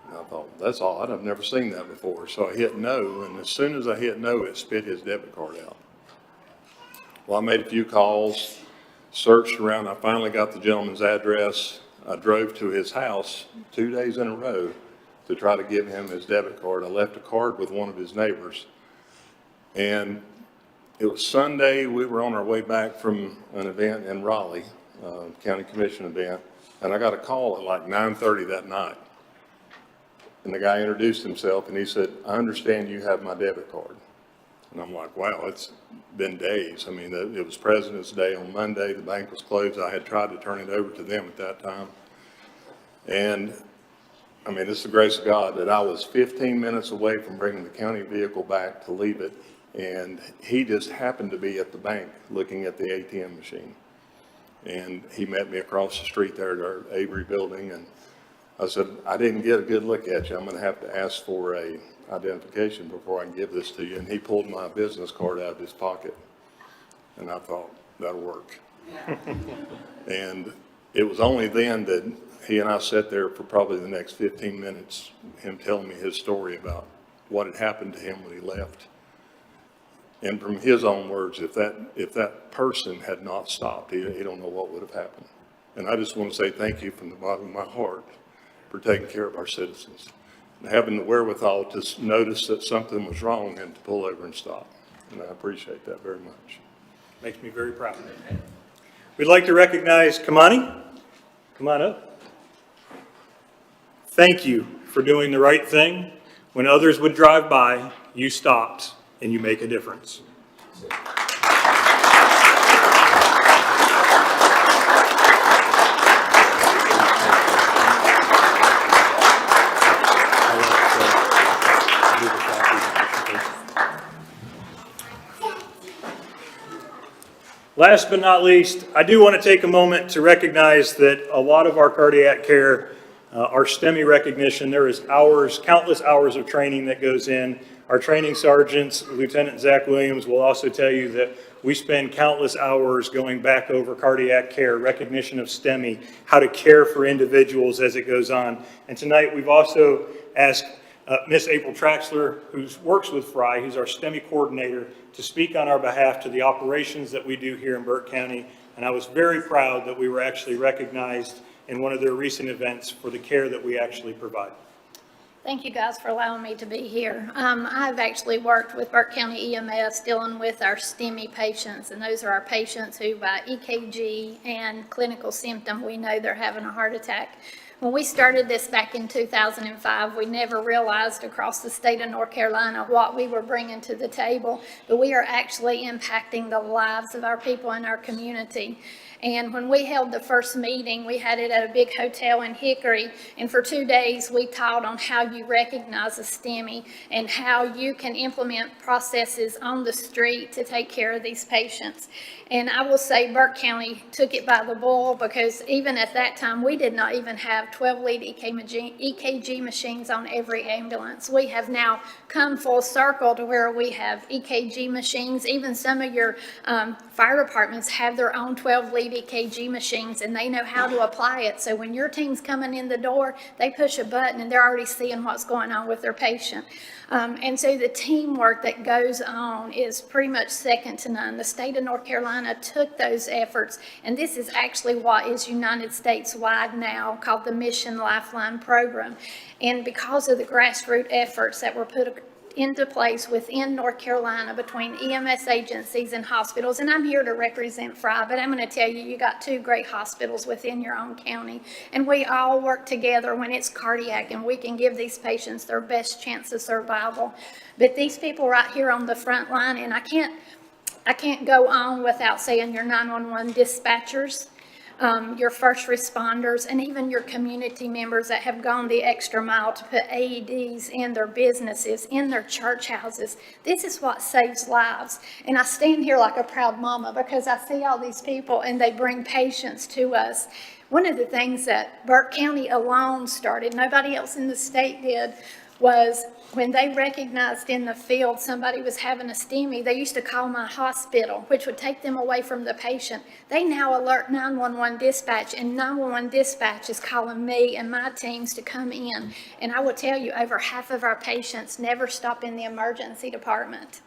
And I thought, that's odd. I've never seen that before. So I hit no, and as soon as I hit no, it spit his debit card out. Well, I made a few calls, searched around. I finally got the gentleman's address. I drove to his house 2 days in a row to try to give him his debit card. I left a card with one of his neighbors. And it was Sunday. We were on our way back from an event in Raleigh, county commission event, and I got a call at like 9:30 that night. And the guy introduced himself and he said, "I understand you have my debit card." And I'm like, wow, it's been days. I mean, it was President's Day on Monday. The bank was closed. I had tried to turn it over to them at that time. And I mean, it's the grace of God that I was 15 minutes away from bringing the county vehicle back to leave it. And he just happened to be at the bank looking at the ATM machine. And he met me across the street there at our Avery building. And I said, "I didn't get a good look at you. I'm going to have to ask for a identification before I can give this to you." And he pulled my business card out of his pocket. And I thought, that'll work. And it was only then that he and I sat there for probably the next 15 minutes, him telling me his story about what had happened to him when he left. And from his own words, if that person had not stopped, he don't know what would have happened. And I just want to say thank you from the bottom of my heart for taking care of our citizens and having the wherewithal to notice that something was wrong and to pull over and stop. And I appreciate that very much. Makes me very proud. We'd like to recognize Kamani. Come on up. Thank you for doing the right thing. When others would drive by, you stopped and you make a difference. Last but not least, I do want to take a moment to recognize that a lot of our cardiac care, our STEMI recognition, there is countless hours of training that goes in. Our training sergeants, Lieutenant Zach Williams, will also tell you that we spend countless hours going back over cardiac care, recognition of STEMI, how to care for individuals as it goes on. And tonight we've also asked Miss April Traxler, who works with Fry, who's our STEMI coordinator, to speak on our behalf to the operations that we do here in Burke County. And I was very proud that we were actually recognized in one of their recent events for the care that we actually provide. Thank you guys for allowing me to be here. I've actually worked with Burke County EMS dealing with our STEMI patients, and those are our patients who by EKG and clinical symptom, we know they're having a heart attack. When we started this back in 2005, we never realized across the state of North Carolina what we were bringing to the table, but we are actually impacting the lives of our people in our community. And when we held the first meeting, we had it at a big hotel in Hickory. And for 2 days, we taught on how you recognize a STEMI and how you can implement processes on the street to take care of these patients. And I will say Burke County took it by the bull, because even at that time, we did not even have 12-lead EKG machines on every ambulance. We have now come full circle to where we have EKG machines. Even some of your fire departments have their own 12-lead EKG machines, and they know how to apply it. So when your team's coming in the door, they push a button and they're already seeing what's going on with their patient. And so the teamwork that goes on is pretty much second to none. The state of North Carolina took those efforts, and this is actually what is United States-wide now, called the Mission Lifeline Program. And because of the grassroots efforts that were put into place within North Carolina between EMS agencies and hospitals, and I'm here to represent Fry, but I'm going to tell you, you got 2 great hospitals within your own county, and we all work together when it's cardiac, and we can give these patients their best chance of survival. But these people right here on the front line, and I can't go on without saying your 911 dispatchers, your first responders, and even your community members that have gone the extra mile to put AEDs in their businesses, in their church houses. This is what saves lives. And I stand here like a proud mama because I see all these people and they bring patients to us. One of the things that Burke County alone started, nobody else in the state did, was when they recognized in the field somebody was having a STEMI, they used to call my hospital, which would take them away from the patient. They now alert 911 dispatch, and 911 dispatch is calling me and my teams to come in. And I will tell you, over half of our patients never stop in the emergency department.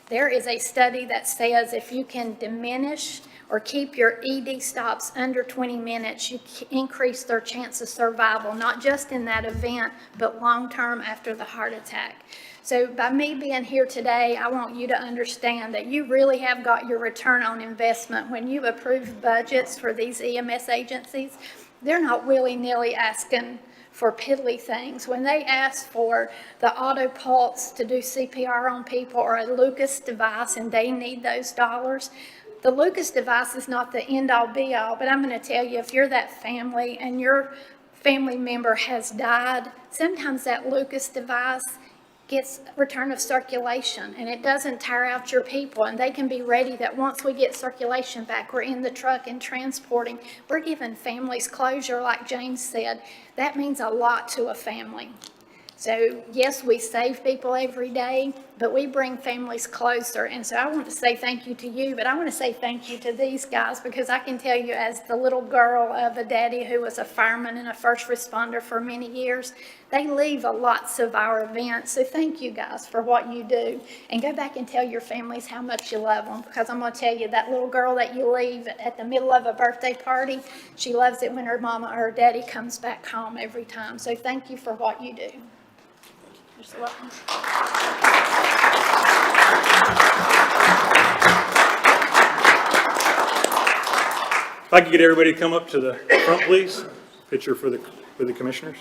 There is a study that says if you can diminish or keep your ED stops under 20 minutes, you increase their chance of survival, not just in that event, but long-term after the heart attack. So by me being here today, I want you to understand that you really have got your return on investment. When you approve budgets for these EMS agencies, they're not willy-nilly asking for piddly things. When they ask for the auto pulse to do CPR on people or a Lucas device and they need those dollars, the Lucas device is not the end-all be-all, but I'm going to tell you, if you're that family and your family member has died, sometimes that Lucas device gets return of circulation and it doesn't tire out your people, and they can be ready that once we get circulation back, we're in the truck and transporting. We're giving families closure, like James said. That means a lot to a family. So yes, we save people every day, but we bring families closer. And so I want to say thank you to you, but I want to say thank you to these guys, because I can tell you, as the little girl of a daddy who was a fireman and a first responder for many years, they leave lots of our events. So thank you guys for what you do. And go back and tell your families how much you love them, because I'm going to tell you, that little girl that you leave at the middle of a birthday party, she loves it when her mama or her daddy comes back home every time. So thank you for what you do. Just welcome. If I could get everybody to come up to the front, please. Picture for the commissioners.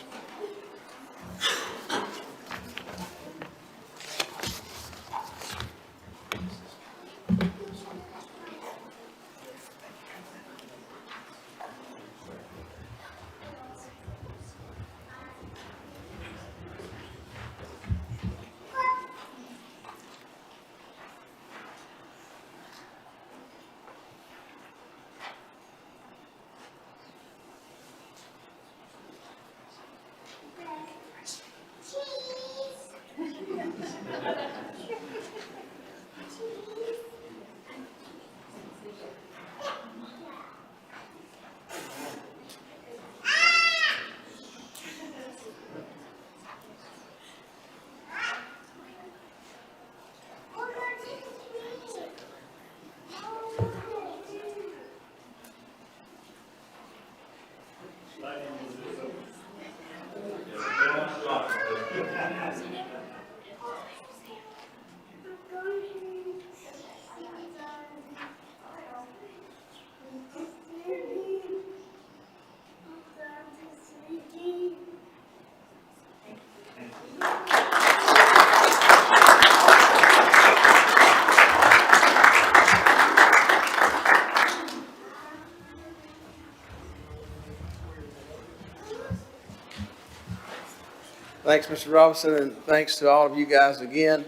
Thanks, Mr. Robinson, and thanks to all of you guys again.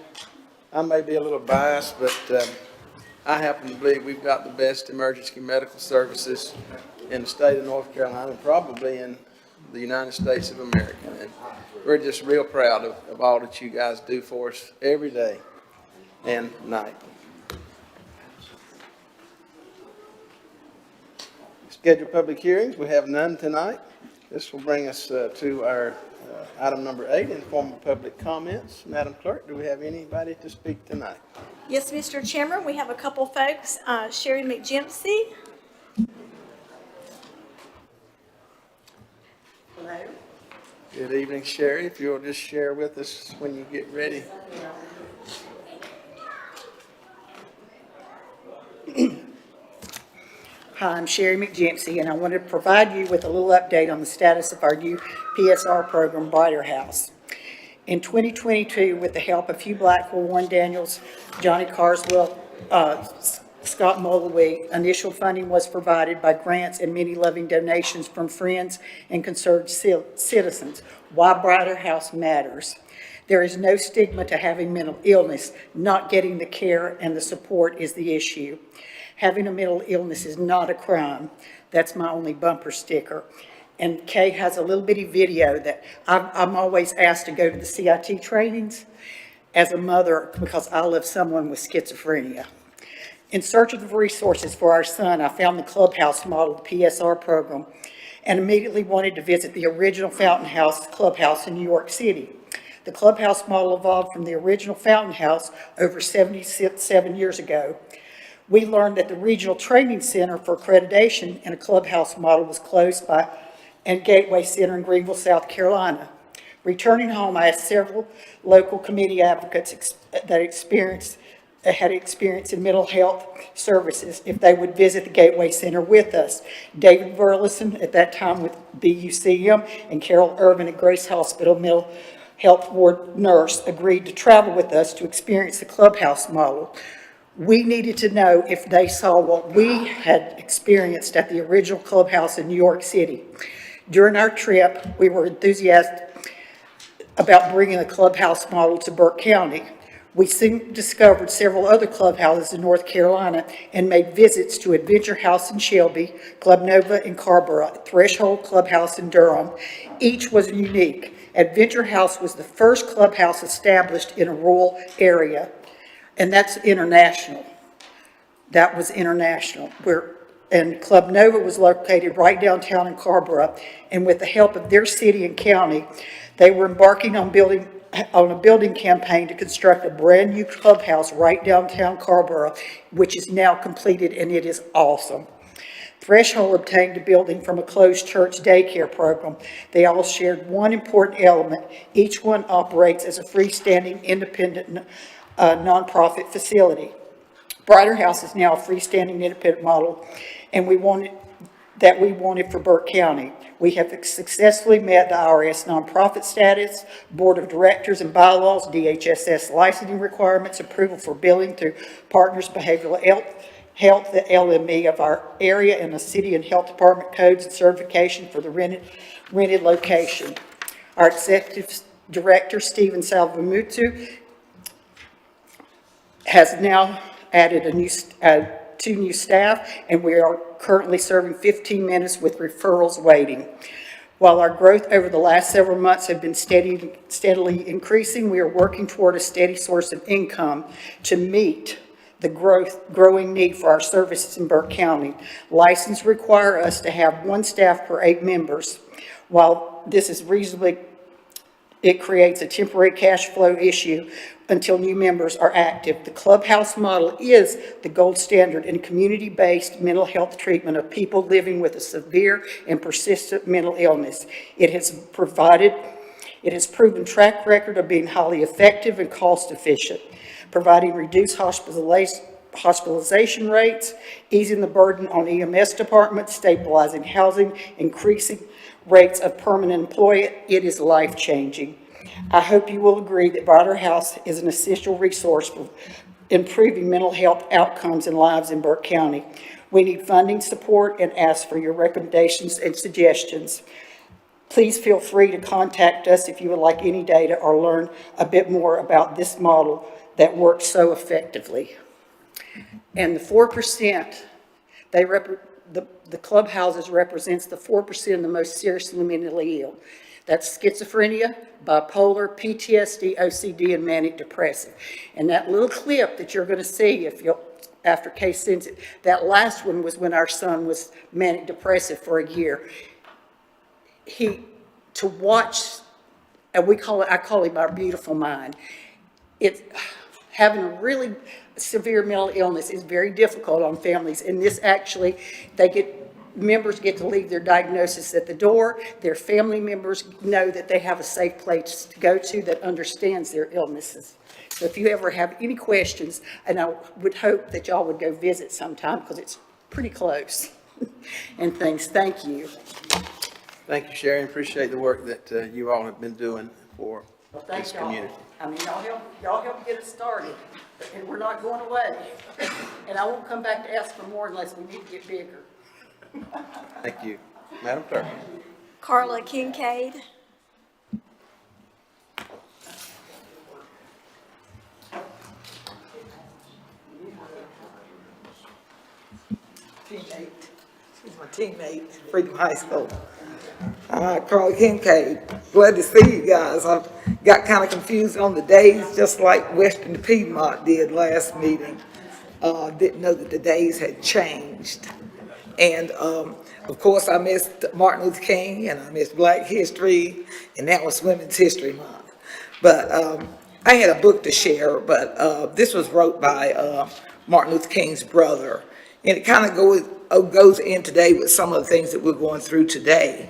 I may be a little biased, but I happen to believe we've got the best emergency medical services in the state of North Carolina, probably in the United States of America. And we're just real proud of all that you guys do for us every day and night. Scheduled public hearings, we have none tonight. This will bring us to our item number 8, informal public comments. Madam Clerk, do we have anybody to speak tonight? Yes, Mr. Chairman, we have a couple folks. Sherry McGimpsey. Hello. Good evening, Sherry. If you'll just share with us when you get ready. Hi, I'm Sherry McGimpsey, and I want to provide you with a little update on the status of our new PSR program, Brighter House. In 2022, with the help of Hugh Blackwell, Warren Daniels, Johnny Carswell, Scott Mullewy, initial funding was provided by grants and many loving donations from friends and concerned citizens. Why Brighter House matters. There is no stigma to having mental illness. Not getting the care and the support is the issue. Having a mental illness is not a crime. That's my only bumper sticker. And Kay has a little bitty video that I'm always asked to go to the CIT trainings as a mother because I love someone with schizophrenia. In search of resources for our son, I found the Clubhouse model, the PSR program, and immediately wanted to visit the original Fountain House Clubhouse in New York City. The Clubhouse model evolved from the original Fountain House over 77 years ago. We learned that the Regional Training Center for Accreditation and a Clubhouse model was closed by and Gateway Center in Greenville, South Carolina. Returning home, I asked several local committee advocates that had experience in mental health services if they would visit the Gateway Center with us. David Burleson, at that time with BUCM, and Carol Irvin at Grace Hospital Mental Health Ward nurse, agreed to travel with us to experience the Clubhouse model. We needed to know if they saw what we had experienced at the original Clubhouse in New York City. During our trip, we were enthusiastic about bringing the Clubhouse model to Burke County. We soon discovered several other clubhouses in North Carolina and made visits to Adventure House in Shelby, Club Nova in Carrboro, Threshold Clubhouse in Durham. Each was unique. Adventure House was the first clubhouse established in a rural area, and that's international. That was international. And Club Nova was located right downtown in Carrboro, and with the help of their city and county, they were embarking on a building campaign to construct a brand new clubhouse right downtown Carrboro, which is now completed, and it is awesome. Threshold obtained a building from a closed church daycare program. They all shared one important element. Each one operates as a freestanding, independent nonprofit facility. Brighter House is now a freestanding independent model, and we wanted for Burke County. We have successfully met the IRS nonprofit status, board of directors and bylaws, DHSS licensing requirements, approval for billing through Partners Behavioral Health, the LME of our area, and the city and health department codes and certification for the rented location. Our executive director, Stephen Salvamutu, has now added two new staff, and we are currently serving 15 minutes with referrals waiting. While our growth over the last several months have been steadily increasing, we are working toward a steady source of income to meet the growing need for our services in Burke County. Licenses require us to have one staff per 8 members. While this is reasonably, it creates a temporary cash flow issue until new members are active. The Clubhouse model is the gold standard in community-based mental health treatment of people living with a severe and persistent mental illness. It has proven track record of being highly effective and cost efficient, providing reduced hospitalization rates, easing the burden on EMS departments, stabilizing housing, increasing rates of permanent employment. It is life-changing. I hope you will agree that Brighter House is an essential resource for improving mental health outcomes and lives in Burke County. We need funding support and ask for your recommendations and suggestions. Please feel free to contact us if you would like any data or learn a bit more about this model that works so effectively. And the 4%, the clubhouses represents the 4% of the most seriously mentally ill. That's schizophrenia, bipolar, PTSD, OCD, and manic depressive. And that little clip that you're going to see after Case sends it, that last one was when our son was manic depressive for a year. To watch, and I call him our beautiful mind. Having a really severe mental illness is very difficult on families, and this actually, members get to leave their diagnosis at the door. Their family members know that they have a safe place to go to that understands their illnesses. So if you ever have any questions, and I would hope that y'all would go visit sometime because it's pretty close. And things, thank you. Thank you, Sherry. Appreciate the work that you all have been doing for Well, this thank y'all. community. I mean, y'all help get us started, and we're not going away. And I won't come back to ask for more unless we need to get bigger. Thank you. Madam Clerk. Carla Kincaid. Teammate. She's my teammate, Freedom High School. Carla Kincaid. Glad to see you guys. I got kind of confused on the days, just like Western Piedmont did last meeting. Didn't know that the days had changed. And of course, I missed Martin Luther King, and I missed Black History, and that was Women's History Month. But I had a book to share, but this was wrote by Martin Luther King's brother. And it kind of goes in today with some of the things that we're going through today.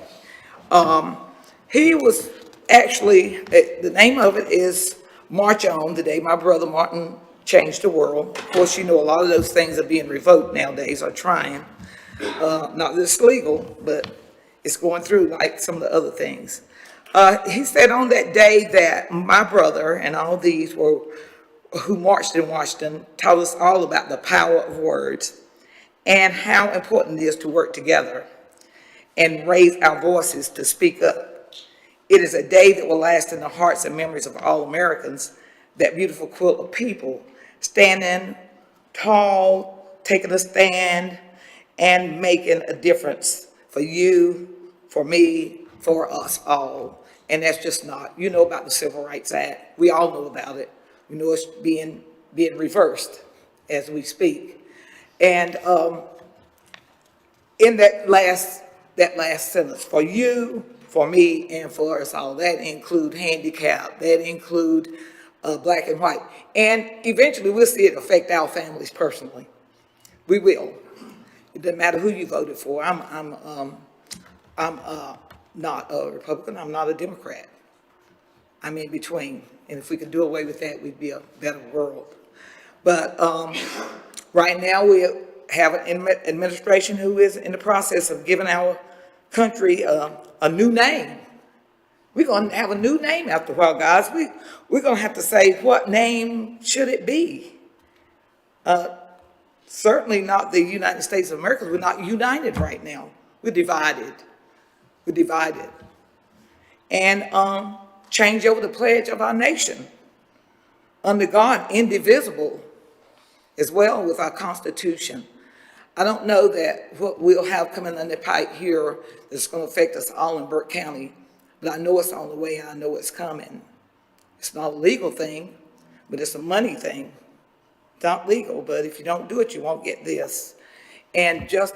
He was actually, the name of it is March On, the day my brother Martin changed the world. Of course, you know, a lot of those things are being revoked nowadays, or trying. Not that it's legal, but it's going through like some of the other things. He said on that day that my brother and all these who marched in Washington taught us all about the power of words and how important it is to work together and raise our voices to speak up. It is a day that will last in the hearts and memories of all Americans, that beautiful quilt of people standing tall, taking a stand, and making a difference for you, for me, for us all. And that's just not, you know about the Civil Rights Act. We all know about it. We know it's being reversed as we speak. And in that last sentence, for you, for me, and for us all, that include handicap, that include black and white. And eventually we'll see it affect our families personally. We will. It doesn't matter who you voted for. I'm not a Republican. I'm not a Democrat. I'm in between. And if we could do away with that, we'd be a better world. But right now we have an administration who is in the process of giving our country a new name. We're going to have a new name after a while, guys. We're going to have to say, what name should it be? Certainly not the United States of America. We're not united right now. We're divided. We're divided. And change over the pledge of our nation. Under God, indivisible, as well with our Constitution. I don't know that what we'll have coming on the pipe here that's going to affect us all in Burke County, but I know it's on the way and I know it's coming. It's not a legal thing, but it's a money thing. It's not legal, but if you don't do it, you won't get this. And just,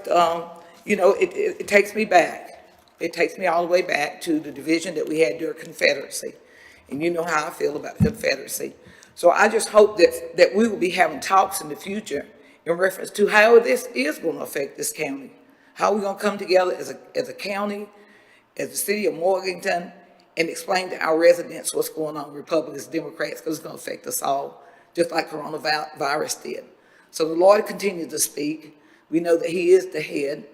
you know, it takes me back. It takes me all the way back to the division that we had during Confederacy. And you know how I feel about Confederacy. So I just hope that we will be having talks in the future in reference to how this is going to affect this county. How we're going to come together as a county, as the city of Morganton, and explain to our residents what's going on, Republicans, Democrats, because it's going to affect us all, just like coronavirus did. So the Lord continues to speak. We know that he is the head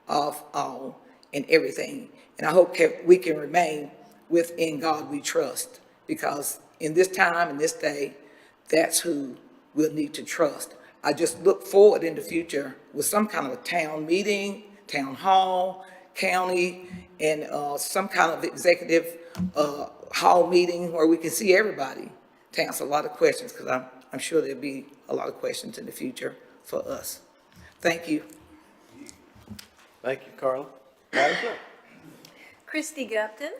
of all and everything. And I hope we can remain within God we trust, because in this time, in this day, that's who we'll need to trust. I just look forward in the future with some kind of a town meeting, town hall, county and some kind of executive hall meeting where we can see everybody to answer a lot of questions, because I'm sure there'll be a lot of questions in the future for us. Thank you. Thank you, Carla. Madam Clerk. Christy Gupton.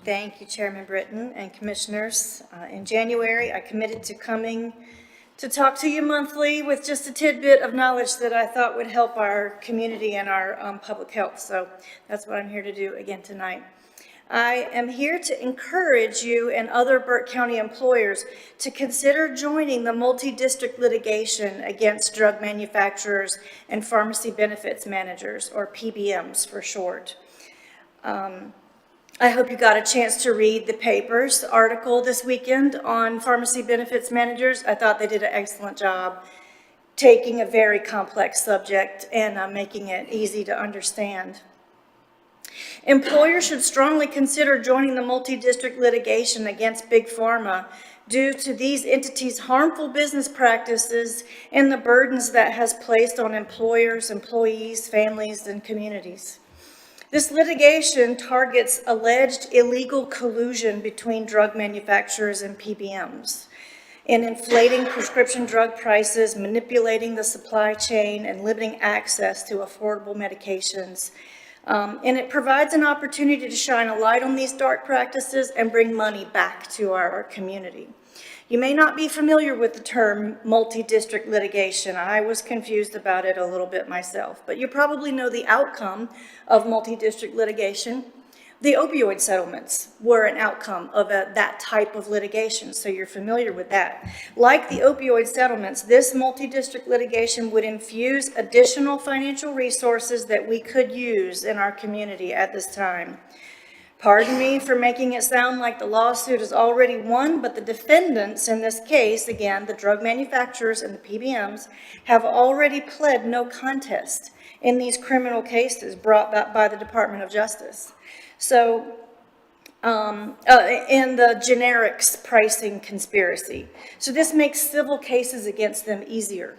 Thank you, Chairman Britton and Commissioners. In January, I committed to coming to talk to you monthly with just a tidbit of knowledge that I thought would help our community and our public health. So that's what I'm here to do again tonight. I am here to encourage you and other Burke County employers to consider joining the multi-district litigation against drug manufacturers and pharmacy benefits managers, or PBMs for short. I hope you got a chance to read the paper's article this weekend on pharmacy benefits managers. I thought they did an excellent job taking a very complex subject and making it easy to understand. Employers should strongly consider joining the multi-district litigation against Big Pharma due to these entities' harmful business practices and the burdens that has placed on employers, employees, families, and communities. This litigation targets alleged illegal collusion between drug manufacturers and PBMs in inflating prescription drug prices, manipulating the supply chain, and limiting access to affordable medications. And it provides an opportunity to shine a light on these dark practices and bring money back to our community. You may not be familiar with the term multi-district litigation. I was confused about it a little bit myself, but you probably know the outcome of multi-district litigation. The opioid settlements were an outcome of that type of litigation, so you're familiar with that. Like the opioid settlements, this multi-district litigation would infuse additional financial resources that we could use in our community at this time. Pardon me for making it sound like the lawsuit is already won, but the defendants in this case, again, the drug manufacturers and the PBMs, have already pled no contest in these criminal cases brought by the Department of Justice. So, in the generics pricing conspiracy. So this makes civil cases against them easier.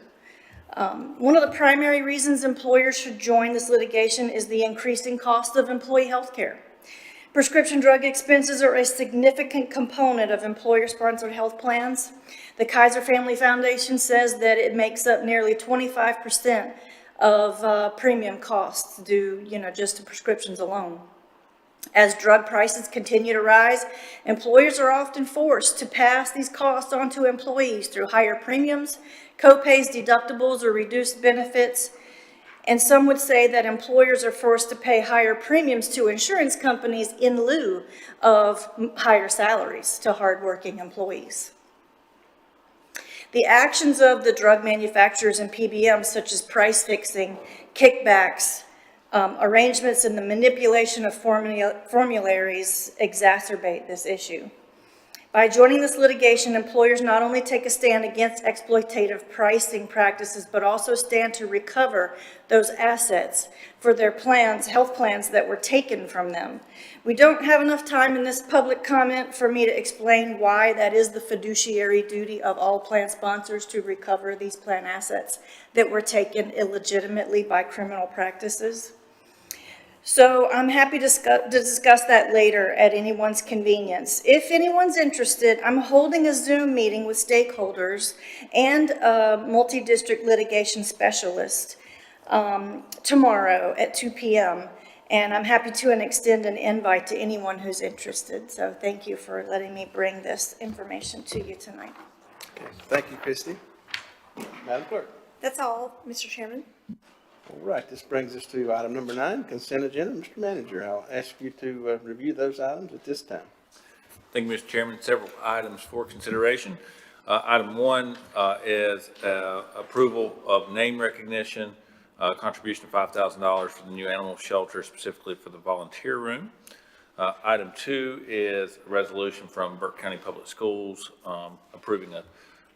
One of the primary reasons employers should join this litigation is the increasing cost of employee health care. Prescription drug expenses are a significant component of employer-sponsored health plans. The Kaiser Family Foundation says that it makes up nearly 25% of premium costs due, just to prescriptions alone. As drug prices continue to rise, employers are often forced to pass these costs on to employees through higher premiums, co-pays, deductibles, or reduced benefits. And some would say that employers are forced to pay higher premiums to insurance companies in lieu of higher salaries to hardworking employees. The actions of the drug manufacturers and PBMs, such as price fixing, kickbacks, arrangements, and the manipulation of formularies exacerbate this issue. By joining this litigation, employers not only take a stand against exploitative pricing practices, but also stand to recover those assets for their plans, health plans that were taken from them. We don't have enough time in this public comment for me to explain why that is the fiduciary duty of all plan sponsors to recover these plan assets that were taken illegitimately by criminal practices. So I'm happy to discuss that later at anyone's convenience. If anyone's interested, I'm holding a Zoom meeting with stakeholders and a multi-district litigation specialist tomorrow at 2 p.m. And I'm happy to extend an invite to anyone who's interested. So thank you for letting me bring this information to you tonight. Okay, thank you, Christy. Madam Clerk. That's all, Mr. Chairman. All right, this brings us to item number 9, consent agenda. Mr. Manager, I'll ask you to review those items at this time. Thank you, Mr. Chairman. Several items for consideration. Item 1 is approval of name recognition, contribution of $5,000 for the new animal shelter, specifically for the volunteer room. Item 2 is a resolution from Burke County Public Schools approving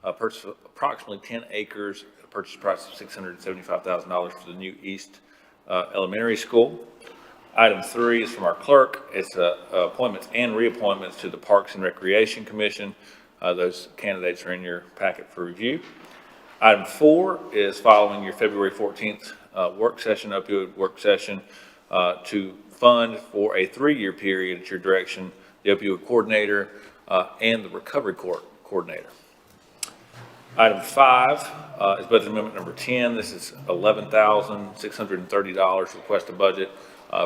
a purchase of approximately 10 acres, a purchase price of $675,000 for the new East Elementary School. Item 3 is from our clerk. It's appointments and reappointments to the Parks and Recreation Commission. Those candidates are in your packet for review. Item 4 is following your February 14th work session, opioid work session, to fund for a 3-year period at your direction, the opioid coordinator and the recovery coordinator. Item 5 is budget amendment number 10. This is $11,630 request a budget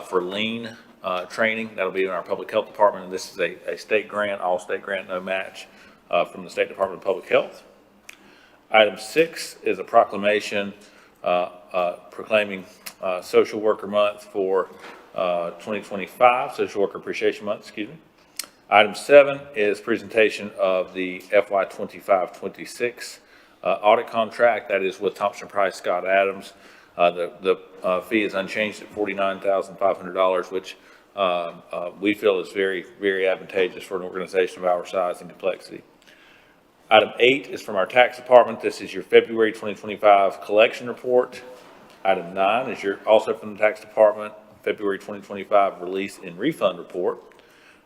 for lean training. That'll be in our public health department, and this is a state grant, all state grant, no match from the State Department of Public Health. Item 6 is a proclamation proclaiming Social Worker Month for 2025, Social Worker Appreciation Month, excuse me. Item 7 is presentation of the FY 25-26 audit contract. That is with Thompson Price Scott Adams. The fee is unchanged at $49,500, which we feel is very, very advantageous for an organization of our size and complexity. Item 8 is from our tax department. This is your February 2025 collection report. Item 9 is also from the tax department, February 2025 release and refund report.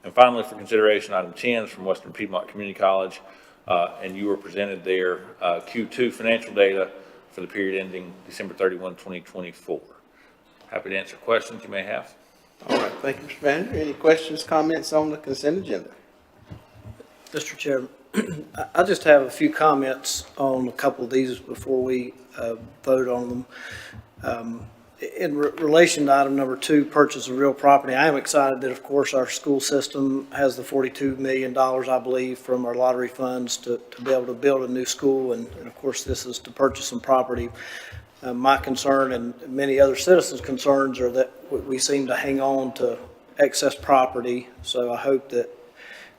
And finally, for consideration, item 10 is from Western Piedmont Community College, and you were presented their Q2 financial data for the period ending December 31, 2024. Happy to answer questions you may have. All right, thank you, Mr. Manager. Any questions, comments on the consent agenda? Mr. Chairman, I just have a few comments on a couple of these before we vote on them. In relation to item number 2, purchase of real property, I am excited that, of course, our school system has the $42 million, I believe, from our lottery funds to be able to build a new school. And of course, this is to purchase some property. My concern and many other citizens' concerns are that we seem to hang on to excess property. So I hope that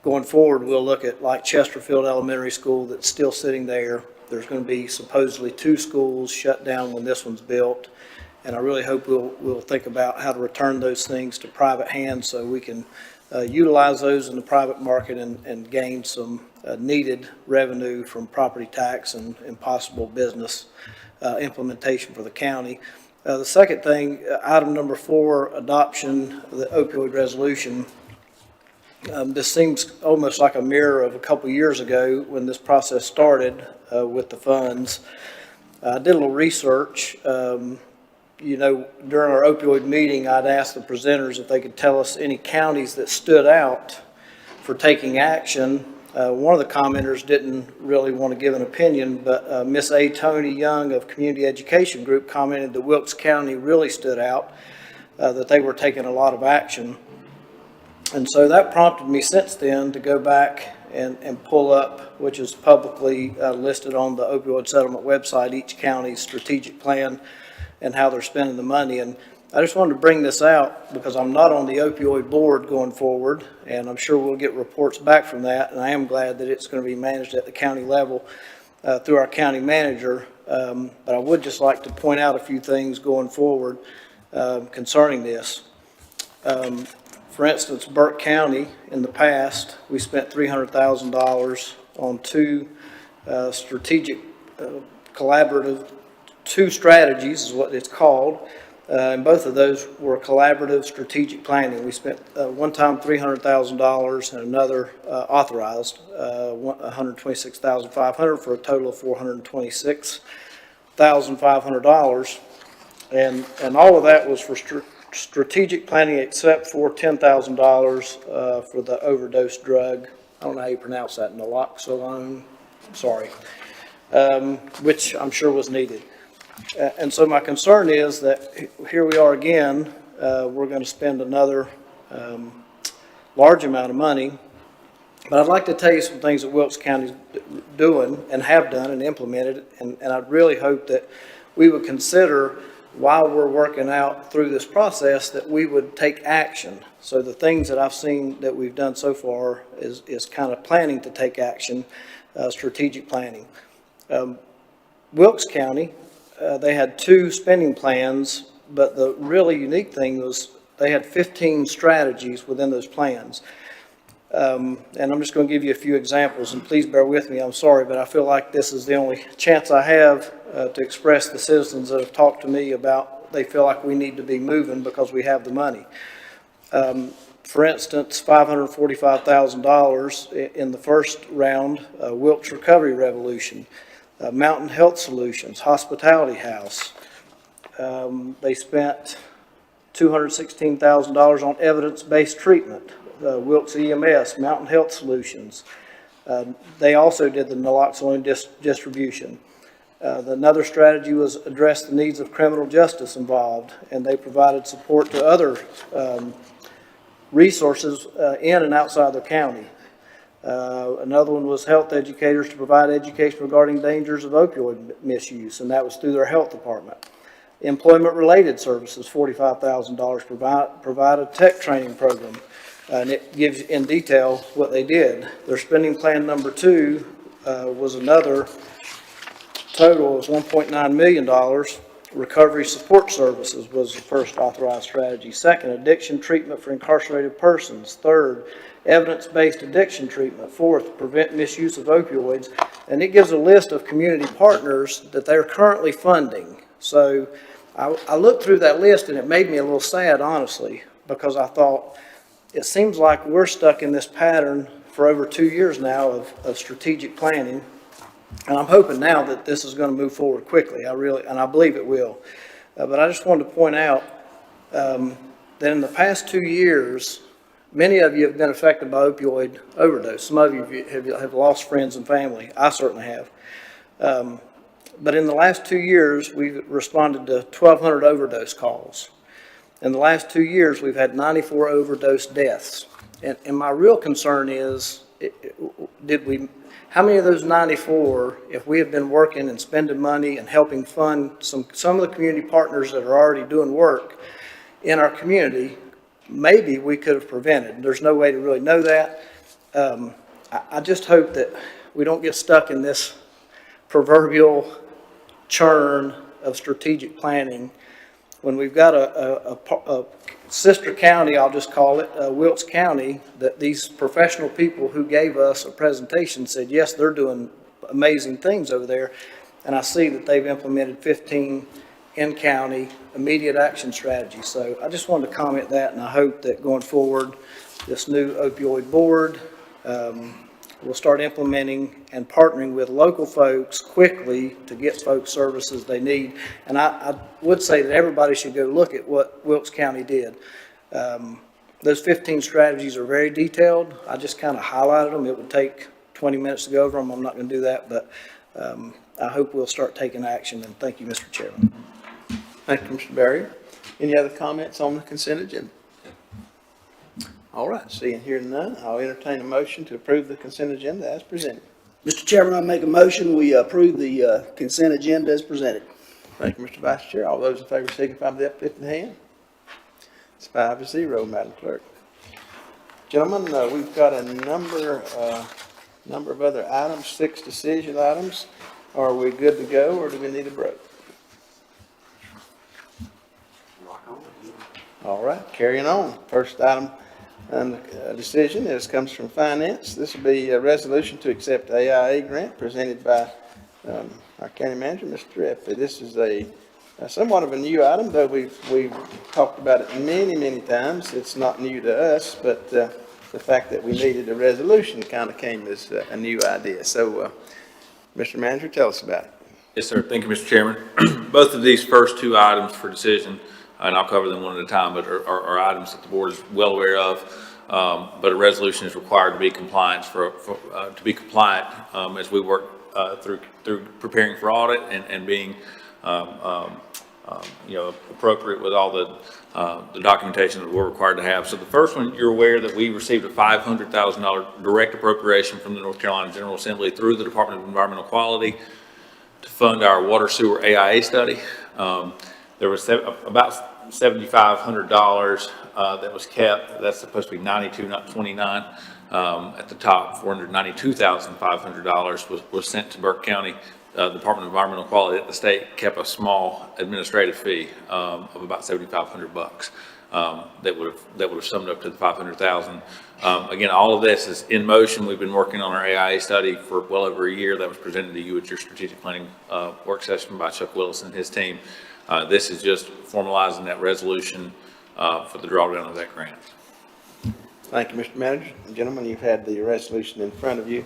going forward, we'll look at like Chesterfield Elementary School that's still sitting there. There's going to be supposedly 2 schools shut down when this one's built. And I really hope we'll think about how to return those things to private hands so we can utilize those in the private market and gain some needed revenue from property tax and possible business implementation for the county. The second thing, item number 4, adoption of the opioid resolution. This seems almost like a mirror of a couple years ago when this process started with the funds. I did a little research. You know, during our opioid meeting, I'd asked the presenters if they could tell us any counties that stood out for taking action. One of the commenters didn't really want to give an opinion, but Miss A. Tony Young of Community Education Group commented that Wilkes County really stood out, that they were taking a lot of action. And so that prompted me since then to go back and pull up, which is publicly listed on the opioid settlement website, each county's strategic plan and how they're spending the money. And I just wanted to bring this out because I'm not on the opioid board going forward, and I'm sure we'll get reports back from that. And I am glad that it's going to be managed at the county level through our county manager. But I would just like to point out a few things going forward concerning this. For instance, Burke County, in the past, we spent $300,000 on 2 strategic collaborative 2 strategies is what it's called, and both of those were collaborative strategic planning. We spent one time $300,000 and another authorized $126,500 for a total of $426,500, and all of that was for strategic planning except for $10,000 for the overdose drug. I don't know how you pronounce that, naloxone. Sorry, which I'm sure was needed. And so my concern is that here we are again, we're going to spend another large amount of money. But I'd like to tell you some things that Wilkes County is doing and have done and implemented. And I'd really hope that we would consider while we're working out through this process that we would take action. So the things that I've seen that we've done so far is kind of planning to take action, strategic planning. Wilkes County, they had 2 spending plans, but the really unique thing was they had 15 strategies within those plans. And I'm just going to give you a few examples, and please bear with me, I'm sorry, but I feel like this is the only chance I have to express the citizens that have talked to me about they feel like we need to be moving because we have the money. For instance, $545,000 in the first round, Wilkes Recovery Revolution. Mountain Health Solutions, Hospitality House. They spent $216,000 on evidence-based treatment. Wilkes EMS, Mountain Health Solutions. They also did the naloxone distribution. Another strategy was address the needs of criminal justice involved, and they provided support to other resources in and outside the county. Another one was health educators to provide education regarding dangers of opioid misuse, and that was through their health department. Employment-related services, $45,000, provide a tech training program, and it gives in detail what they did. Their spending plan number 2 was another total of $1.9 million. Recovery support services was the first authorized strategy. Second, addiction treatment for incarcerated persons. Third, evidence-based addiction treatment. Fourth, prevent misuse of opioids. And it gives a list of community partners that they're currently funding. So I looked through that list and it made me a little sad, honestly, because I thought it seems like we're stuck in this pattern for over 2 years now of strategic planning. And I'm hoping now that this is going to move forward quickly. I believe it will. But I just wanted to point out that in the past 2 years, many of you have been affected by opioid overdose. Some of you have lost friends and family. I certainly have. But in the last 2 years, we've responded to 1,200 overdose calls. In the last 2 years, we've had 94 overdose deaths. And my real concern is, how many of those 94, if we had been working and spending money and helping fund some of the community partners that are already doing work in our community, maybe we could have prevented. There's no way to really know that. I just hope that we don't get stuck in this proverbial churn of strategic planning when we've got a sister county, I'll just call it, Wilkes County, that these professional people who gave us a presentation said, yes, they're doing amazing things over there. And I see that they've implemented 15 in-county immediate action strategies. So I just wanted to comment that, and I hope that going forward, this new opioid board will start implementing and partnering with local folks quickly to get folks services they need. And I would say that everybody should go look at what Wilkes County did. Those 15 strategies are very detailed. I just kind of highlighted them. It would take 20 minutes to go over them. I'm not going to do that, but I hope we'll start taking action. And thank you, Mr. Chairman. Thank you, Mr. Barrier. Any other comments on the consent agenda? All right, seeing here none, I'll entertain a motion to approve the consent agenda as presented. Mr. Chairman, I make a motion, we approve the consent agenda as presented. Thank you, Mr. Vice Chair. All those in favor signify by the uplifting hand. It's 5-0, Madam Clerk. Gentlemen, we've got a number of other items, 6 decision items. Are we good to go, or do we need a break? All right, carrying on. First item and decision comes from Finance. This will be a resolution to accept AIA grant presented by our county manager, Mr. Epley. This is a somewhat of a new item, though we've talked about it many times. It's not new to us, but the fact that we needed a resolution kind of came as a new idea. So, Mr. Manager, tell us about it. Yes, sir. Thank you, Mr. Chairman. Both of these first 2 items for decision, and I'll cover them one at a time, but are items that the board is well aware of. But a resolution is required to be compliant as we work through preparing for audit and being appropriate with all the documentation that we're required to have. So the first one, you're aware that we received a $500,000 direct appropriation from the North Carolina General Assembly through the Department of Environmental Quality to fund our water sewer AIA study. There was about $7,500 that was kept. That's supposed to be 92, not 29. At the top, $492,500 was sent to Burke County. The Department of Environmental Quality at the state kept a small administrative fee of about $7,500 that would have summed up to the $500,000. Again, all of this is in motion. We've been working on our AIA study for well over a year. That was presented to you at your strategic planning work session by Chuck Willis and his team. This is just formalizing that resolution for the drawdown of that grant. Thank you, Mr. Manager. Gentlemen, you've had the resolution in front of you.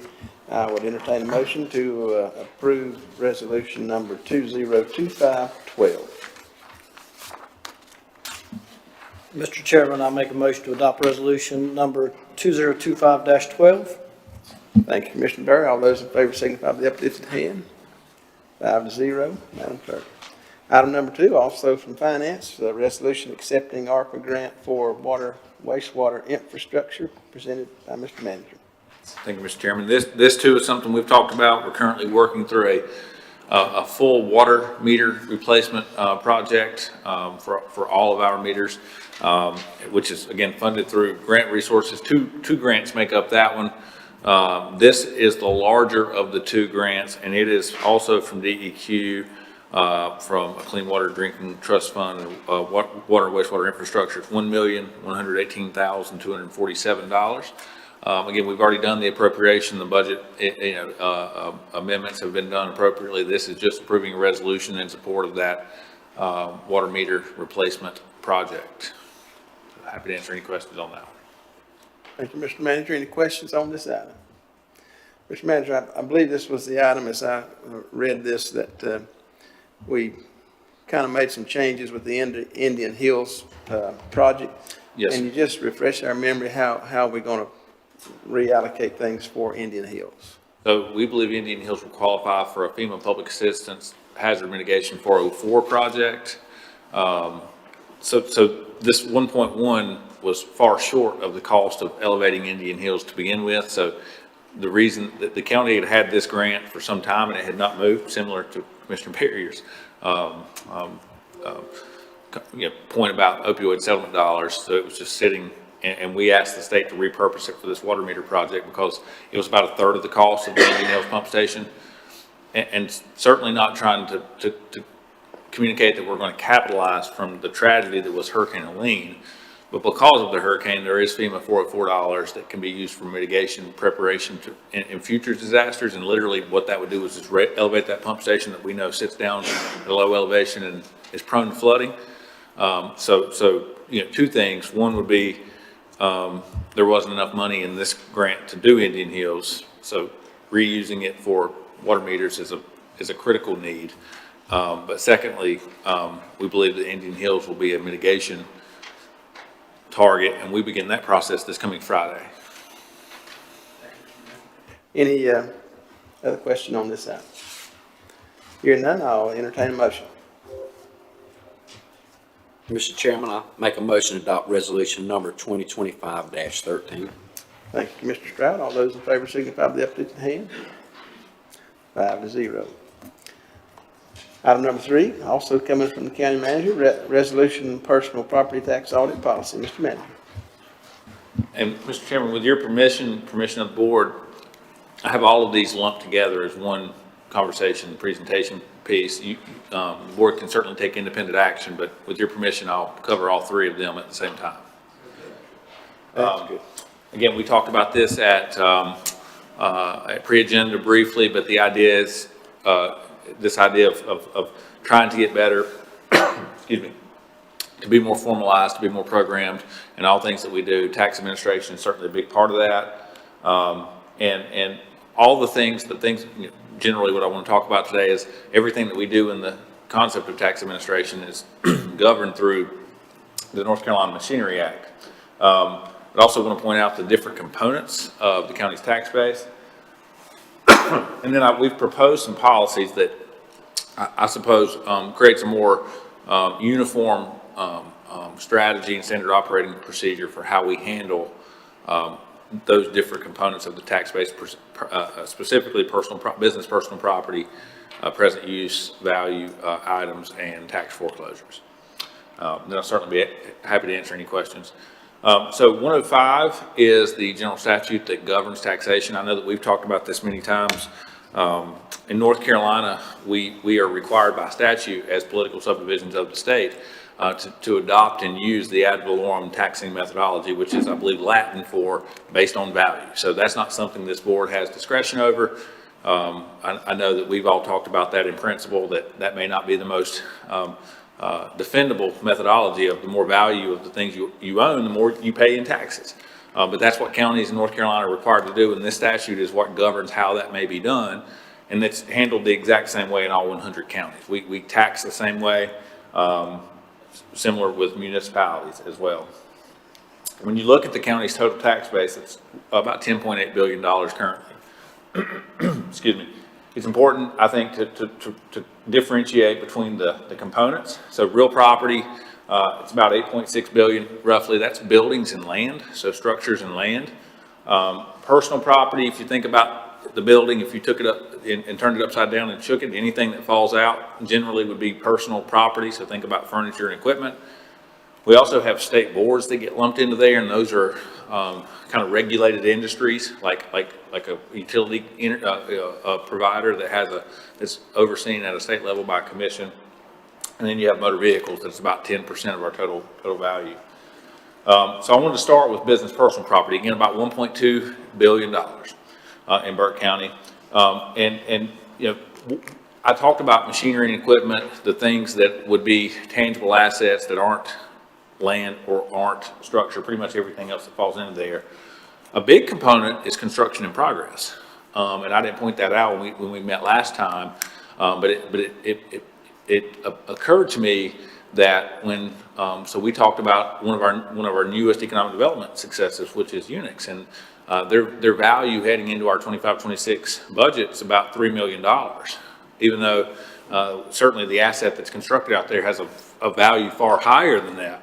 I would entertain a motion to approve resolution number 202512. Mr. Chairman, I make a motion to adopt resolution number 2025-12. Thank you, Commissioner Berry. All those in favor signify by the uplifted hand. 5-0, Madam Clerk. Item number 2, also from Finance, a resolution accepting ARPA grant for wastewater infrastructure, presented by Mr. Manager. Thank you, Mr. Chairman. This too is something we've talked about. We're currently working through a full water meter replacement project for all of our meters, which is again funded through grant resources. Two grants make up that one. This is the larger of the 2 grants, and it is also from DEQ, from a Clean Water Drinking Trust Fund, water and wastewater infrastructure. It's $1,118,247. Again, we've already done the appropriation, the budget, amendments have been done appropriately. This is just approving a resolution in support of that water meter replacement project. Happy to answer any questions on that. Thank you, Mr. Manager. Any questions on this item? Mr. Manager, I believe this was the item, as I read this, that we kind of made some changes with the Indian Hills project. Yes. Can you just refresh our memory how we're going to reallocate things for Indian Hills? So we believe Indian Hills will qualify for a FEMA Public Assistance Hazard Mitigation 404 project. So this 1.1 was far short of the cost of elevating Indian Hills to begin with. So the reason that the county had this grant for some time and it had not moved, similar to Commissioner Barrier's point about opioid settlement dollars. So it was just sitting, and we asked the state to repurpose it for this water meter project because it was about 1/3 of the cost of the Indian Hills pump station, and certainly not trying to communicate that we're going to capitalize from the tragedy that was Hurricane Helene. But because of the hurricane, there is FEMA 404 dollars that can be used for mitigation preparation in future disasters. And literally what that would do is just elevate that pump station that we know sits down at a low elevation and is prone to flooding. So 2 things. One would be there wasn't enough money in this grant to do Indian Hills. So reusing it for water meters is a critical need. But secondly, we believe that Indian Hills will be a mitigation target, and we begin that process this coming Friday. Any other question on this item? Hearing none, I'll entertain a motion. Mr. Chairman, I make a motion to adopt resolution number 2025-13. Thank you, Mr. Stroud. All those in favor signify by the uplifted hand. 5-0. Item number 3, also coming from the county manager, resolution personal property tax audit policy. Mr. Manager. And Mr. Chairman, with your permission of the board, I have all of these lumped together as one conversation, presentation piece. The board can certainly take independent action, but with your permission, I'll cover all 3 of them at the same time. Good. Again, we talked about this at pre-agenda briefly, but the idea is this idea of trying to get better, excuse me, to be more formalized, to be more programmed in all things that we do. Tax administration is certainly a big part of that. And all the things, generally what I want to talk about today is everything that we do in the concept of tax administration is governed through the North Carolina Machinery Act. But also want to point out the different components of the county's tax base. And then we've proposed some policies that I suppose creates a more uniform strategy and standard operating procedure for how we handle those different components of the tax base, specifically business personal property, present use value items, and tax foreclosures. Then I'll certainly be happy to answer any questions. So 105 is the general statute that governs taxation. I know that we've talked about this many times. In North Carolina, we are required by statute as political subdivisions of the state to adopt and use the ad valorem taxing methodology, which is, I believe, Latin for based on value. So that's not something this board has discretion over. I know that we've all talked about that in principle, that may not be the most defendable methodology of the more value of the things you own, the more you pay in taxes. But that's what counties in North Carolina are required to do, and this statute is what governs how that may be done. And it's handled the exact same way in all 100 counties. We tax the same way, similar with municipalities as well. When you look at the county's total tax base, it's about $10.8 billion currently. Excuse me. It's important, I think, to differentiate between the components. So real property, it's about $8.6 billion roughly. That's buildings and land, so structures and land. Personal property, if you think about the building, if you took it up and turned it upside down and shook it, anything that falls out generally would be personal property. So think about furniture and equipment. We also have state boards that get lumped into there, and those are kind of regulated industries, like a utility provider that has that's overseen at a state level by a commission. And then you have motor vehicles, that's about 10% of our total value. So I wanted to start with business personal property, again, about $1.2 billion in Burke County. And you know, I talked about machinery and equipment, the things that would be tangible assets that aren't land or aren't structure, pretty much everything else that falls into there. A big component is construction in progress. And I didn't point that out when we met last time, but it occurred to me that when, so we talked about one of our newest economic development successes, which is Unix, and their value heading into our 25-26 budget is about $3 million, even though certainly the asset that's constructed out there has a value far higher than that.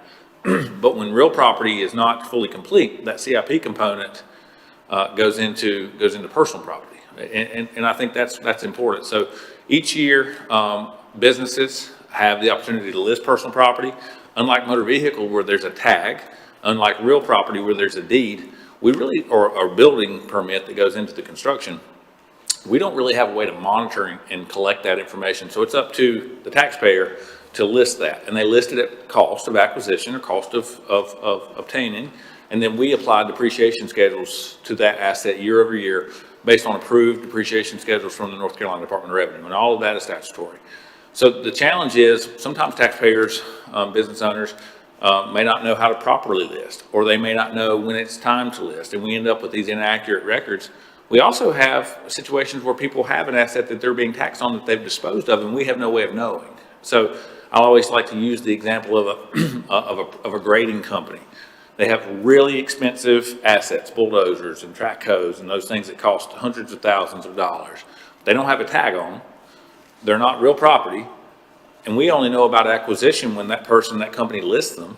But when real property is not fully complete, that CIP component goes into personal property, and I think that's important. So each year, businesses have the opportunity to list personal property. Unlike motor vehicle where there's a tag, unlike real property where there's a deed, or building permit that goes into the construction, we don't really have a way to monitor and collect that information. So it's up to the taxpayer to list that, and they list it at cost of acquisition or cost of obtaining, and then we apply depreciation schedules to that asset year over year based on approved depreciation schedules from the North Carolina Department of Revenue, and all of that is statutory. So the challenge is sometimes taxpayers, business owners, may not know how to properly list, or they may not know when it's time to list, and we end up with these inaccurate records. We also have situations where people have an asset that they're being taxed on that they've disposed of, and we have no way of knowing. So I always like to use the example of a grading company. They have really expensive assets, bulldozers and track hoes and those things that cost hundreds of thousands of dollars. They don't have a tag on them. They're not real property. And we only know about acquisition when that company lists them.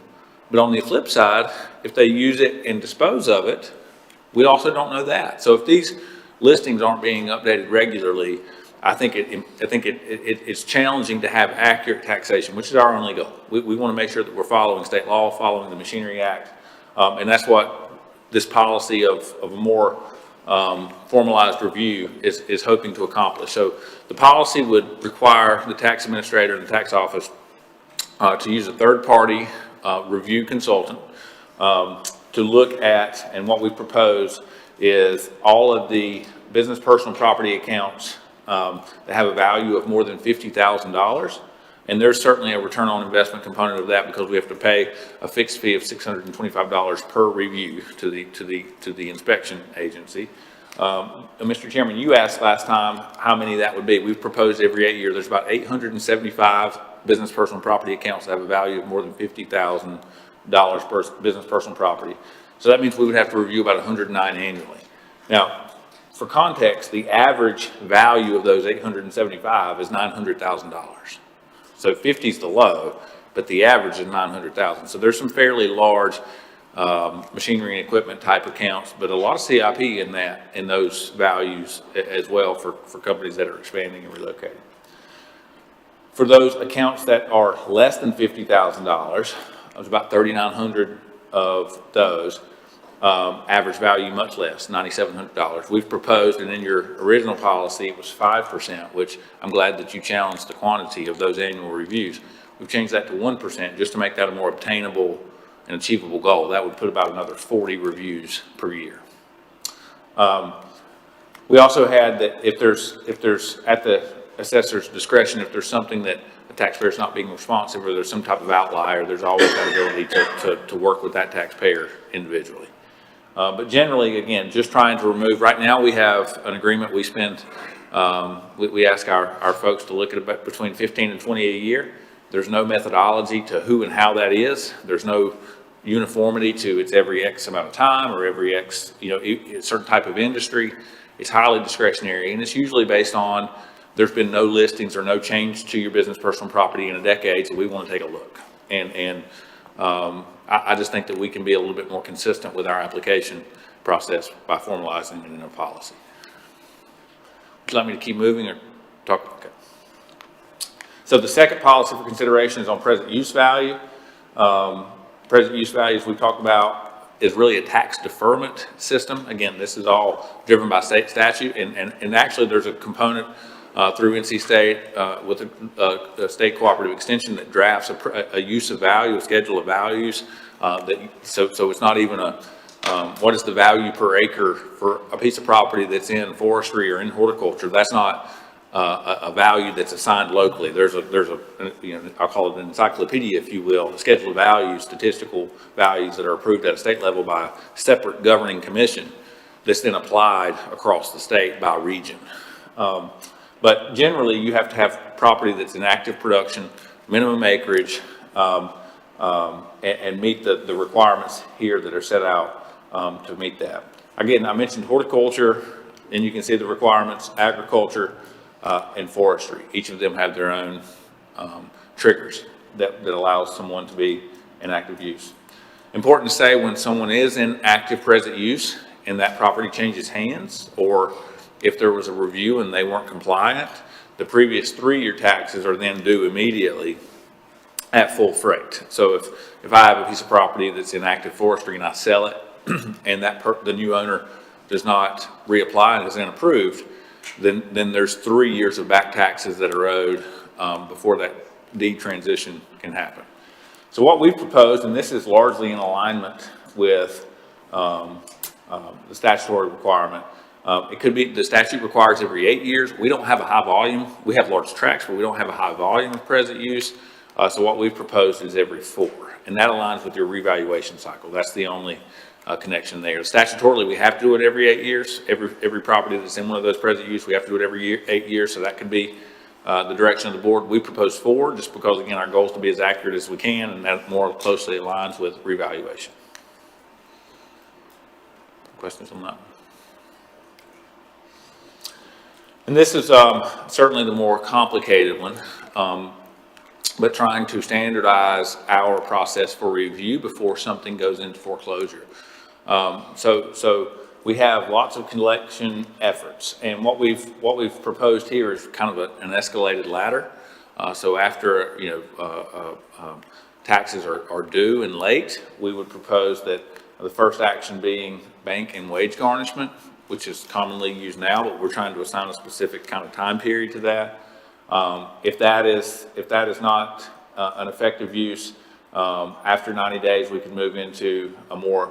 But on the flip side, if they use it and dispose of it, we also don't know that. So if these listings aren't being updated regularly, I think it's challenging to have accurate taxation, which is our only goal. We want to make sure that we're following state law, following the Machinery Act, and that's what this policy of a more formalized review is hoping to accomplish. So the policy would require the tax administrator and the tax office to use a third-party review consultant to look at, and what we propose is all of the business personal property accounts that have a value of more than $50,000. And there's certainly a return on investment component of that because we have to pay a fixed fee of $625 per review to the inspection agency. Mr. Chairman, you asked last time how many that would be. We've proposed every 8 years. There's about 875 business personal property accounts that have a value of more than $50,000 per business personal property. So that means we would have to review about 109 annually. Now, for context, the average value of those 875 is $900,000. So 50 is the low, but the average is 900,000. So there's some fairly large machinery and equipment type accounts, but a lot of CIP in those values as well for companies that are expanding and relocating. For those accounts that are less than $50,000, there's about 3,900 of those. Average value much less, $9,700. We've proposed, and in your original policy, it was 5%, which I'm glad that you challenged the quantity of those annual reviews. We've changed that to 1% just to make that a more obtainable and achievable goal. That would put about another 40 reviews per year. We also had that if there's at the assessor's discretion, if there's something that the taxpayer is not being responsive or there's some type of outlier, there's always that ability to work with that taxpayer individually. But generally, again, just trying to remove, right now we have an agreement, we spend, we ask our folks to look at about between 15 and 20 a year. There's no methodology to who and how that is. There's no uniformity to it's every X amount of time or every X, a certain type of industry. It's highly discretionary, and it's usually based on there's been no listings or no change to your business personal property in a decade, so we want to take a look. And I just think that we can be a little bit more consistent with our application process by formalizing it in a policy. Would you like me to keep moving or talk? Okay. So the second policy for consideration is on present use value. Present use value, as we talked about, is really a tax deferment system. Again, this is all driven by state statute, and actually there's a component through NC State with a state cooperative extension that drafts a use of value, a schedule of values. So it's not even a what is the value per acre for a piece of property that's in forestry or in horticulture. That's not a value that's assigned locally. There's a I'll call it an encyclopedia, if you will, a schedule of values, statistical values that are approved at a state level by a separate governing commission that's then applied across the state by region. But generally, you have to have property that's in active production, minimum acreage, and meet the requirements here that are set out to meet that. Again, I mentioned horticulture, and you can see the requirements, agriculture, and forestry. Each of them have their own triggers that allows someone to be in active use. Important to say, when someone is in active present use and that property changes hands, or if there was a review and they weren't compliant, the previous 3-year taxes are then due immediately at full freight. So if I have a piece of property that's in active forestry and I sell it and the new owner does not reapply and is then approved, then there's 3 years of back taxes that are owed before that deed transition can happen. So what we've proposed, and this is largely in alignment with the statutory requirement, it could be the statute requires every 8 years. We don't have a high volume. We have large tracts, but we don't have a high volume of present use. So what we've proposed is every 4, and that aligns with your revaluation cycle. That's the only connection there. Statutorily, we have to do it every 8 years. Every property that's in one of those present use, we have to do it every 8 years. So that could be the direction of the board. We propose 4, just because again our goal is to be as accurate as we can, and that more closely aligns with revaluation. Questions on that? And this is certainly the more complicated one, but trying to standardize our process for review before something goes into foreclosure. So we have lots of collection efforts, and what we've proposed here is kind of an escalated ladder. So after taxes are due and late, we would propose that the first action being bank and wage garnishment, which is commonly used now, but we're trying to assign a specific kind of time period to that. If that is not an effective use, after 90 days, we can move into a more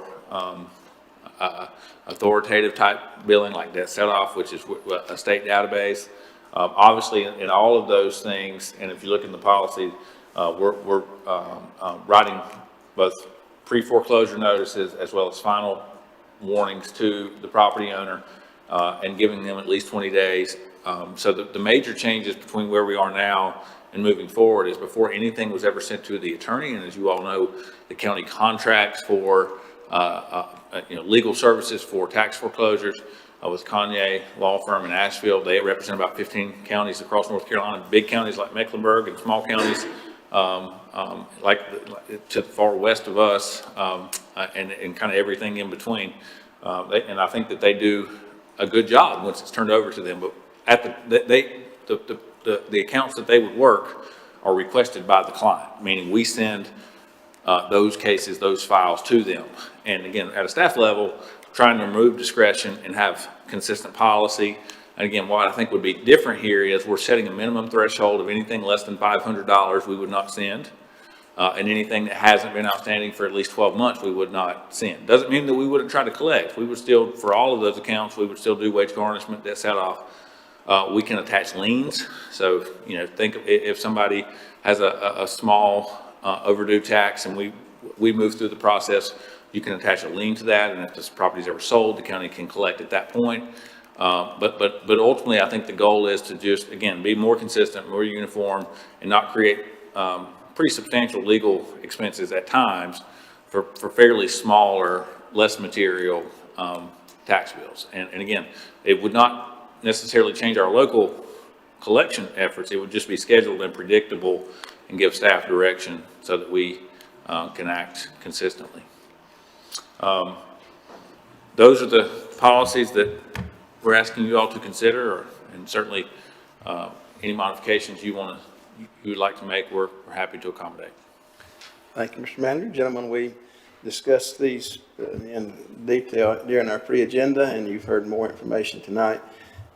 authoritative type billing, like debt set-off, which is a state database. Obviously, in all of those things, and if you look in the policy, we're writing both pre-foreclosure notices as well as final warnings to the property owner and giving them at least 20 days. So the major changes between where we are now and moving forward is before anything was ever sent to the attorney, and as you all know, the county contracts for legal services for tax foreclosures with Kanye Law Firm in Asheville. They represent about 15 counties across North Carolina, big counties like Mecklenburg and small counties like to the far west of us, and kind of everything in between. And I think that they do a good job once it's turned over to them. But at the accounts that they would work are requested by the client, meaning we send those cases, those files to them. And again, at a staff level, trying to remove discretion and have consistent policy. And again, what I think would be different here is we're setting a minimum threshold of anything less than $500 we would not send. And anything that hasn't been outstanding for at least 12 months, we would not send. Doesn't mean that we wouldn't try to collect. We would still, for all of those accounts, we would still do wage garnishment, debt set-off. We can attach liens. So, think if somebody has a small overdue tax and we move through the process, you can attach a lien to that, and if this property is ever sold, the county can collect at that point. But ultimately, I think the goal is to just, again, be more consistent, more uniform, and not create pretty substantial legal expenses at times for fairly smaller, less material tax bills. And again, it would not necessarily change our local collection efforts. It would just be scheduled and predictable and give staff direction so that we can act consistently. Those are the policies that we're asking you all to consider, and certainly any modifications you would like to make, we're happy to accommodate. Thank you, Mr. Manager. Gentlemen, we discussed these in detail during our pre-agenda, and you've heard more information tonight.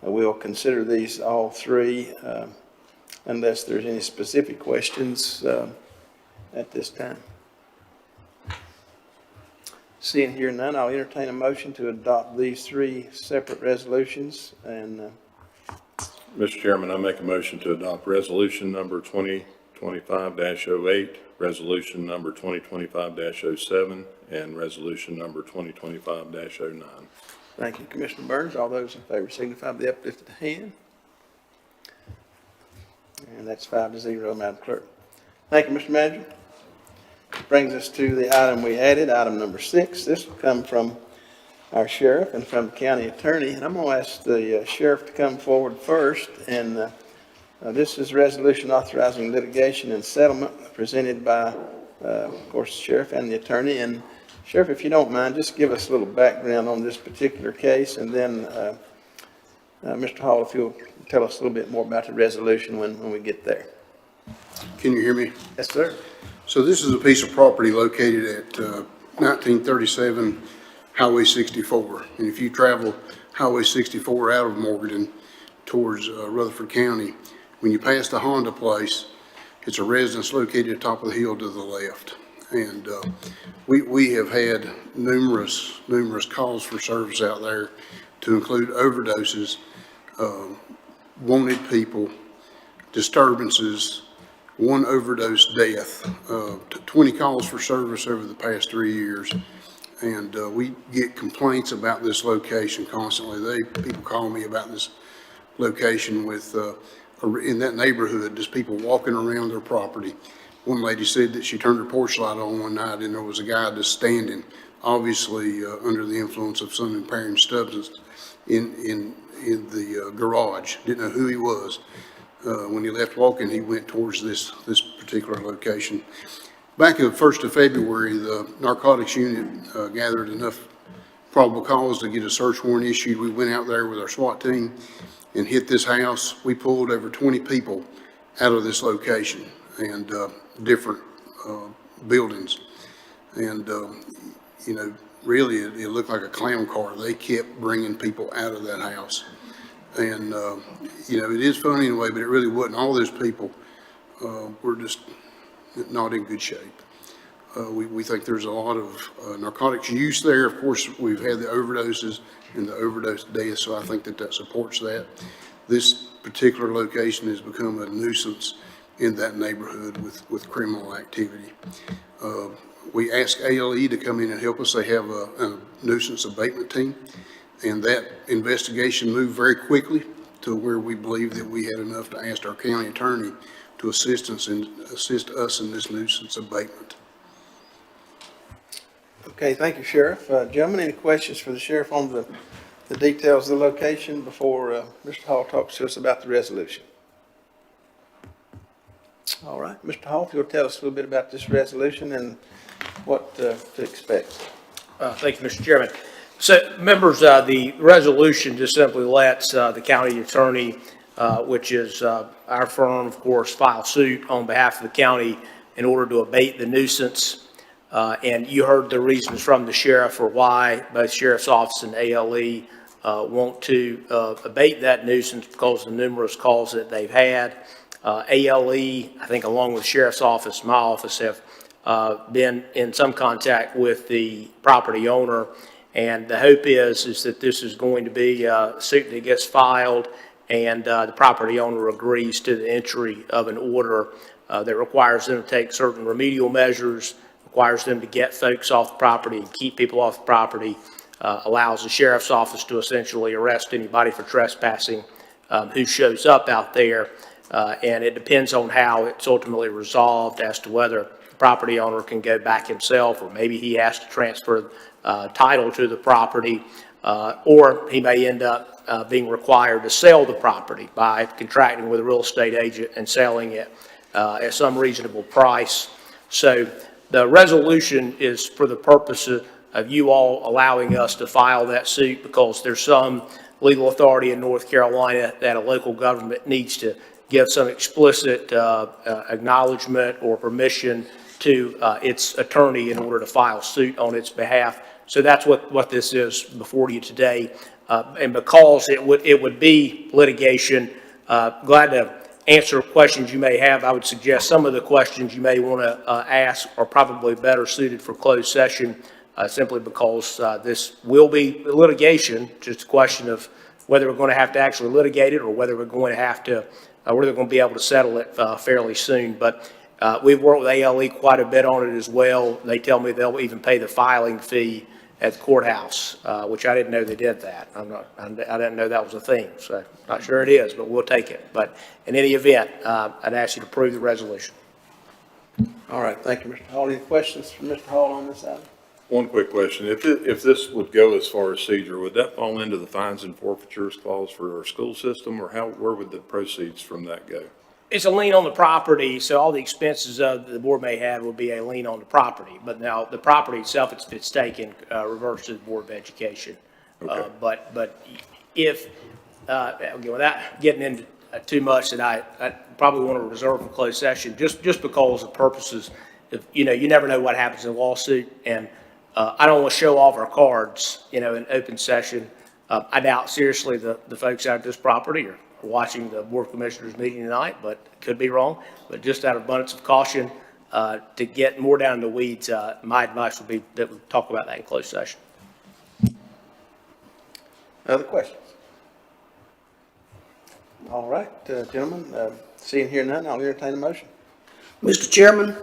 We'll consider these all three unless there's any specific questions at this time. Seeing here none, I'll entertain a motion to adopt these three separate resolutions. And Mr. Chairman, I make a motion to adopt resolution number 2025-08, resolution number 2025-07, and resolution number 2025-09. thank you, Commissioner Burns. All those in favor signify by the uplifted hand. And that's 5-0, Madam Clerk. Thank you, Mr. Manager. Brings us to the item we added, item number 6. This will come from our sheriff and from the county attorney. And I'm going to ask the sheriff to come forward first. And this is resolution authorizing litigation and settlement presented by, of course, the sheriff and the attorney. And Sheriff, if you don't mind, just give us a little background on this particular case. And then Mr. Hall, if you'll tell us a little bit more about the resolution when we get there. Can you hear me? Yes, sir. So this is a piece of property located at 1937 Highway 64. And if you travel Highway 64 out of Morganton towards Rutherford County, when you pass the Honda place, it's a residence located at the top of the hill to the left. And we have had numerous calls for service out there, to include overdoses, wanted people, disturbances, one overdose death, 20 calls for service over the past 3 years. And we get complaints about this location constantly. People call me about this location with, in that neighborhood, just people walking around their property. One lady said that she turned her porch light on one night and there was a guy just standing, obviously under the influence of some impairing substance in the garage. Didn't know who he was. When he left walking, he went towards this particular location. Back on the 1st of February, the narcotics unit gathered enough probable cause to get a search warrant issued. We went out there with our SWAT team and hit this house. We pulled over 20 people out of this location and different buildings. And, you know, really it looked like a clown car. They kept bringing people out of that house. And, you know, it is funny in a way, but it really wasn't. All those people were just not in good shape. We think there's a lot of narcotics use there. Of course, we've had the overdoses and the overdose deaths, so I think that supports that. This particular location has become a nuisance in that neighborhood with criminal activity. We asked ALE to come in and help us. They have a nuisance abatement team. And that investigation moved very quickly to where we believe that we had enough to ask our county attorney to assist us in this nuisance abatement. Okay, thank you, Sheriff. Gentlemen, any questions for the sheriff on the details of the location before Mr. Hall talks to us about the resolution? All right, Mr. Hall, if you'll tell us a little bit about this resolution and what to expect. Thank you, Mr. Chairman. So, members, the resolution just simply lets the county attorney, which is our firm, of course, file suit on behalf of the county in order to abate the nuisance. And you heard the reasons from the sheriff for why both Sheriff's Office and ALE want to abate that nuisance because of the numerous calls that they've had. ALE, I think along with Sheriff's Office, my office, have been in some contact with the property owner. And the hope is that this is going to be a suit that gets filed and the property owner agrees to the entry of an order that requires them to take certain remedial measures, requires them to get folks off the property and keep people off the property, allows the sheriff's office to essentially arrest anybody for trespassing who shows up out there. And it depends on how it's ultimately resolved as to whether the property owner can go back himself, or maybe he has to transfer title to the property, or he may end up being required to sell the property by contracting with a real estate agent and selling it at some reasonable price. So the resolution is for the purpose of you all allowing us to file that suit, because there's some legal authority in North Carolina that a local government needs to give some explicit acknowledgement or permission to its attorney in order to file suit on its behalf. So that's what this is before you today. And because it would be litigation, glad to answer questions you may have. I would suggest some of the questions you may want to ask are probably better suited for closed session, simply because this will be litigation, just a question of whether we're going to have to actually litigate it or whether we're going to have to, whether we're going to be able to settle it fairly soon. But we've worked with ALE quite a bit on it as well. They tell me they'll even pay the filing fee at the courthouse, which I didn't know they did that. I didn't know that was a thing, so not sure it is, but we'll take it. But in any event, I'd ask you to approve the resolution. All right, thank you, Mr. Hall. Any questions from Mr. Hall on this item? One quick question. If this would go as far as seizure, would that fall into the fines and forfeitures clause for our school system, or where would the proceeds from that go? It's a lien on the property, so all the expenses the board may have will be a lien on the property. But now the property itself, if it's taken, reverts to the Board of Education. Okay. But if, again, without getting into too much, that I probably want to reserve for closed session, just because of purposes of, you never know what happens in a lawsuit, and I don't want to show off our cards, in open session. I doubt seriously the folks out at this property are watching the Board of Commissioners meeting tonight, but could be wrong. But just out of abundance of caution, to get more down in the weeds, my advice would be that we talk about that in closed session. Other questions? All right, gentlemen, seeing here none, I'll entertain a motion. Mr. Chairman,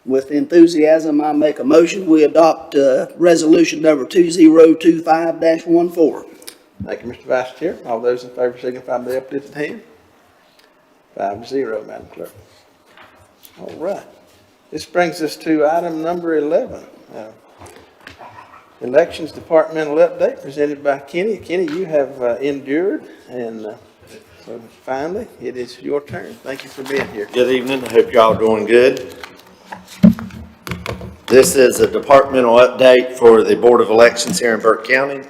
with enthusiasm, I make a motion, we adopt resolution number 2025-14. Thank you, Mr. Vice Chair. All those in favor signify by the uplifted hand. 5-0, Madam Clerk. All right. This brings us to item number 11. Elections Departmental Update presented by Kenny. Kenny, you have endured, and so finally, it is your turn. Thank you for being here. Good evening. I hope y'all doing good. This is a departmental update for the Board of Elections here in Burke County.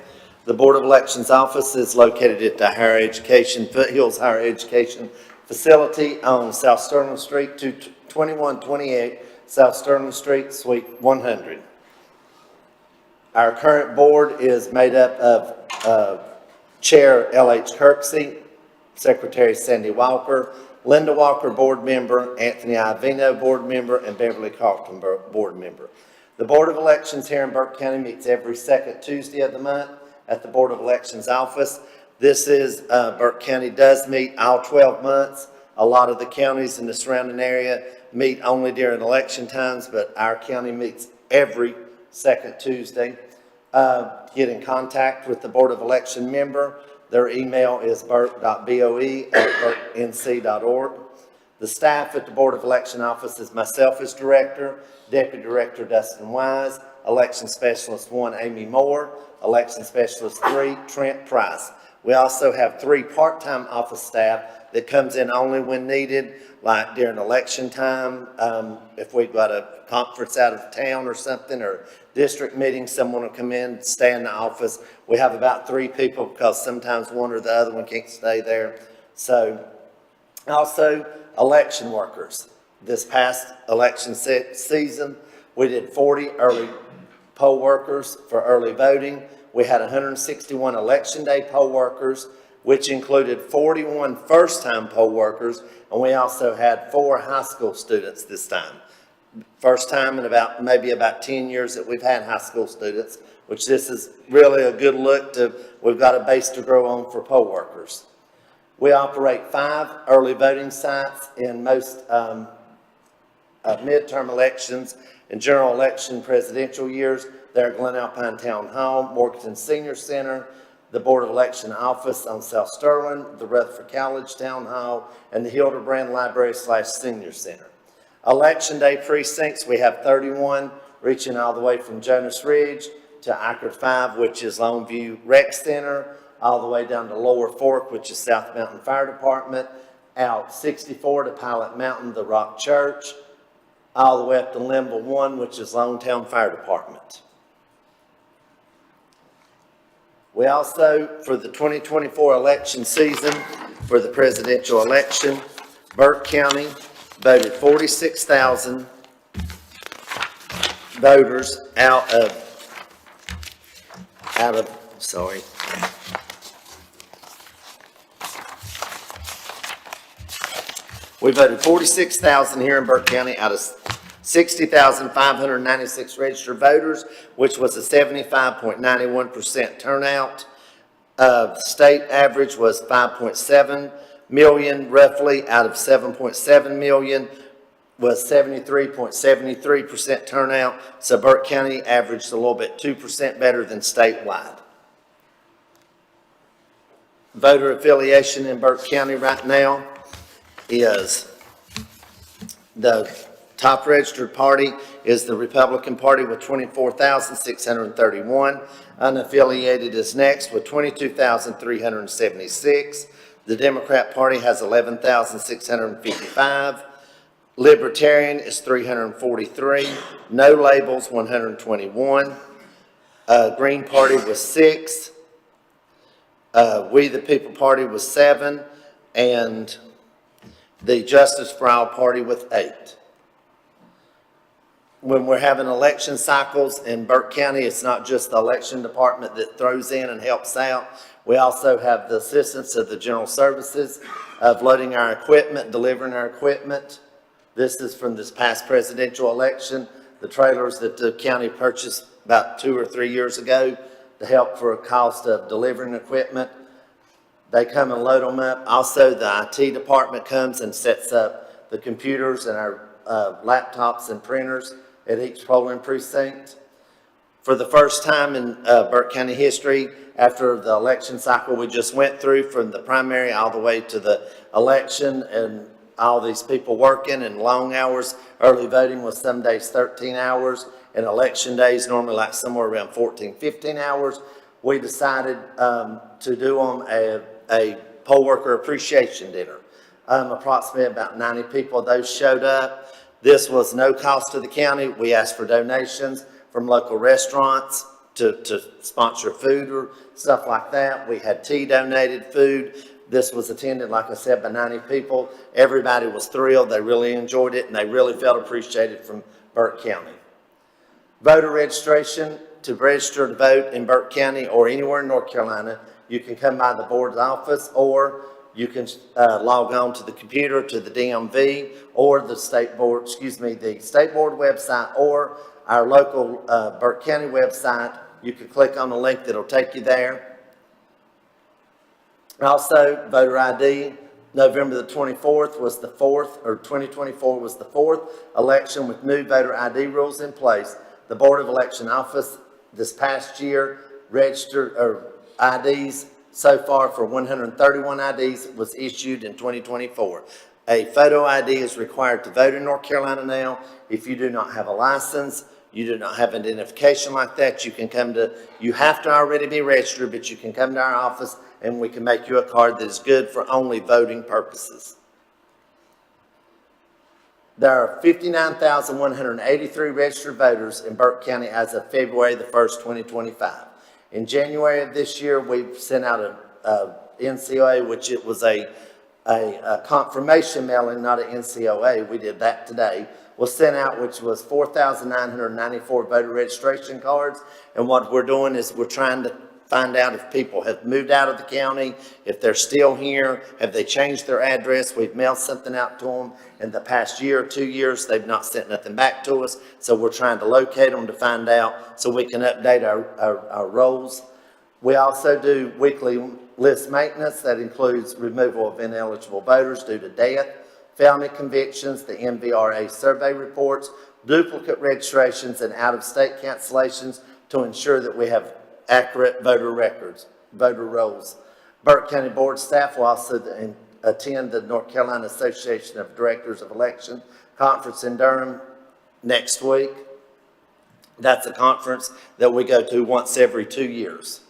The Board of Elections office is located at the Higher Education, Foothills Higher Education Facility on South Sterling Street, 2128 South Sterling Street, Suite 100. Our current board is made up of Chair L.H. Kirksey, Secretary Sandy Walker, Linda Walker, board member, Anthony Ivino, board member, and Beverly Carlton, board member. The Board of Elections here in Burke County meets every second Tuesday of the month at the Board of Elections office. This is, Burke County does meet all 12 months. A lot of the counties in the surrounding area meet only during election times, but our county meets every second Tuesday. Get in contact with the Board of Election member. Their email is burke.boe@burkenc.org. The staff at the Board of Election office is myself as director, Deputy Director Dustin Wise, Election Specialist 1 Amy Moore, Election Specialist 3 Trent Price. We also have 3 part-time office staff that comes in only when needed, like during election time. If we've got a conference out of town or something, or district meeting, someone will come in, stay in the office. We have about 3 people because sometimes one or the other one can't stay there. So also election workers. This past election season, we did 40 early poll workers for early voting. We had 161 election day poll workers, which included 41 first-time poll workers, and we also had 4 high school students this time. First time in maybe about 10 years that we've had high school students, which this is really a good look to, we've got a base to grow on for poll workers. We operate 5 early voting sites in most midterm elections and general election presidential years there at Glen Alpine Town Hall, Morganton Senior Center, the Board of Election Office on South Sterling, the Rutherford College Town Hall, and the Hildebrand Library/Senior Center. Election Day precincts, we have 31, reaching all the way from Jonas Ridge to Eckerd 5, which is Longview Rec Center, all the way down to Lower Fork, which is South Mountain Fire Department, out 64 to Pilot Mountain, the Rock Church, all the way up to Limble 1, which is Longtown Fire Department. We also, for the 2024 election season, for the presidential election, Burke County voted 46,000 voters out of, sorry. We voted 46,000 here in Burke County out of 60,596 registered voters, which was a 75.91% turnout. The state average was 5.7 million roughly out of 7.7 million, was 73.73% turnout. So Burke County averaged a little bit 2% better than statewide. Voter affiliation in Burke County right now is the top registered party is the Republican Party with 24,631. Unaffiliated is next with 22,376. The Democrat Party has 11,655. Libertarian is 343. No labels, 121. Green Party was 6. We the People Party was 7. And the Justice for All Party with 8. When we're having election cycles in Burke County, it's not just the election department that throws in and helps out. We also have the assistance of the general services of loading our equipment, delivering our equipment. This is from this past presidential election, the trailers that the county purchased about 2 or 3 years ago to help for a cost of delivering equipment. They come and load them up. Also, the IT department comes and sets up the computers and our laptops and printers at each polling precinct. For the first time in Burke County history, after the election cycle we just went through from the primary all the way to the election and all these people working and long hours, early voting was some days 13 hours and election days normally like somewhere around 14, 15 hours. We decided to do them a poll worker appreciation dinner. Approximately about 90 people of those showed up. This was no cost to the county. We asked for donations from local restaurants to sponsor food or stuff like that. We had tea donated, food. This was attended, like I said, by 90 people. Everybody was thrilled. They really enjoyed it, and they really felt appreciated from Burke County. Voter registration to register to vote in Burke County or anywhere in North Carolina, you can come by the board's office or you can log on to the computer to the DMV or the state board, the state board website or our local Burke County website. You can click on the link that'll take you there. Also, voter ID, November the 24th was the 4th, or 2024 was the 4th election with new voter ID rules in place. The Board of Election Office this past year registered IDs so far for 131 IDs was issued in 2024. A photo ID is required to vote in North Carolina now. If you do not have a license, you do not have identification like that, you have to already be registered, but you can come to our office and we can make you a card that is good for only voting purposes. There are 59,183 registered voters in Burke County as of February the 1st, 2025. In January of this year, we sent out a NCOA, which it was a confirmation mailing, not an NCOA. We did that today. Was sent out, which was 4,994 voter registration cards. And what we're doing is we're trying to find out if people have moved out of the county, if they're still here, have they changed their address. We've mailed something out to them in the past year or 2 years. They've not sent nothing back to us. So we're trying to locate them to find out so we can update our rolls. We also do weekly list maintenance that includes removal of ineligible voters due to death, felony convictions, the MVRA survey reports, duplicate registrations, and out-of-state cancellations to ensure that we have accurate voter records, voter rolls. Burke County Board staff will also attend the North Carolina Association of Directors of Election Conference in Durham next week. That's a conference that we go to once every 2 years.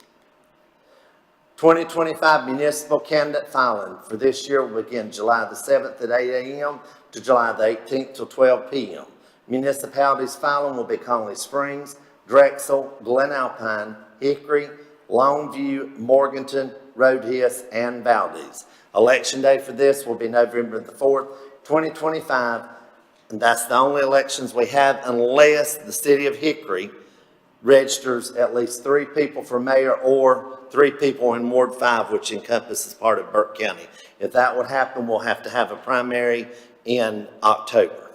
2025 municipal candidate filing for this year will begin July the 7th at 8 a.m. to July the 18th till 12 p.m. Municipalities filing will be Conley Springs, Drexel, Glen Alpine, Hickory, Longview, Morganton, Rhodhiss, and Valdez. Election day for this will be November the 4th, 2025, and that's the only elections we have unless the city of Hickory registers at least 3 people for mayor or 3 people in Ward 5, which encompasses part of Burke County. If that would happen, we'll have to have a primary in October.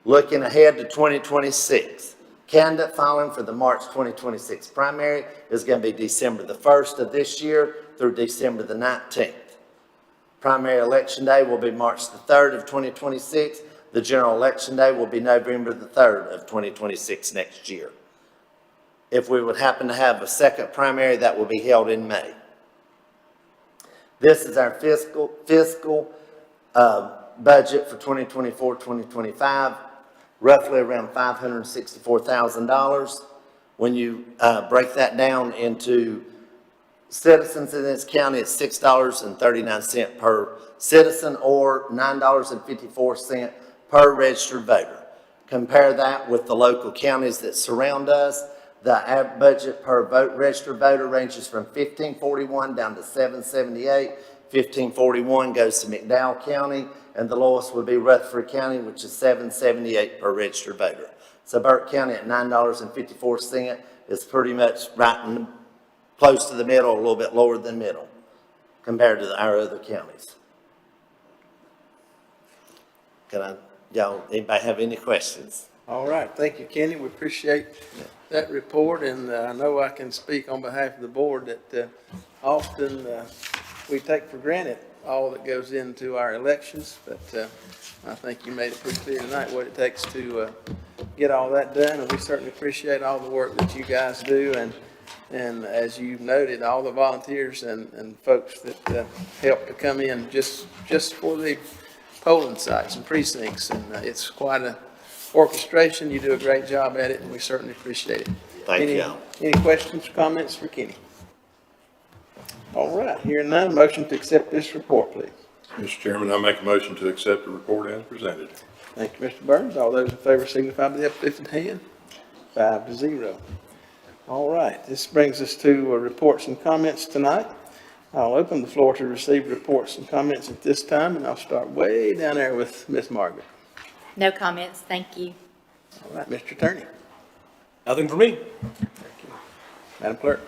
Looking ahead to 2026, candidate filing for the March 2026 primary is going to be December the 1st of this year through December the 19th. Primary election day will be March the 3rd of 2026. The general election day will be November the 3rd of 2026 next year. If we would happen to have a second primary, that will be held in May. This is our fiscal budget for 2024-2025, roughly around $564,000. When you break that down into citizens in this county, it's $6.39 per citizen or $9.54 per registered voter. Compare that with the local counties that surround us. The budget per registered voter ranges from $15.41 down to $7.78. $15.41 goes to McDowell County, and the lowest would be Rutherford County, which is $7.78 per registered voter. So Burke County at $9.54 is pretty much right close to the middle, a little bit lower than middle compared to our other counties. Anybody have any questions? All right, thank you, Kenny. We appreciate that report, and I know I can speak on behalf of the board that often we take for granted all that goes into our elections, but I think you made it pretty clear tonight what it takes to get all that done, and we certainly appreciate all the work that you guys do, and as you noted, all the volunteers and folks that help to come in just for the polling sites and precincts, and it's quite a orchestration. You do a great job at it, and we certainly appreciate it. Thank you. Any questions or comments for Kenny? All right, hearing none, motion to accept this report, please. Mr. Chairman, I make a motion to accept the report as presented. Thank you, Mr. Burns. All those in favor signify by the uplifted hand. 5-0. All right, this brings us to reports and comments tonight. I'll open the floor to receive reports and comments at this time, and I'll start way down there with Miss Margaret. No comments, thank you. All right, Mr. Attorney. Nothing for me. Thank you. Madam Clerk.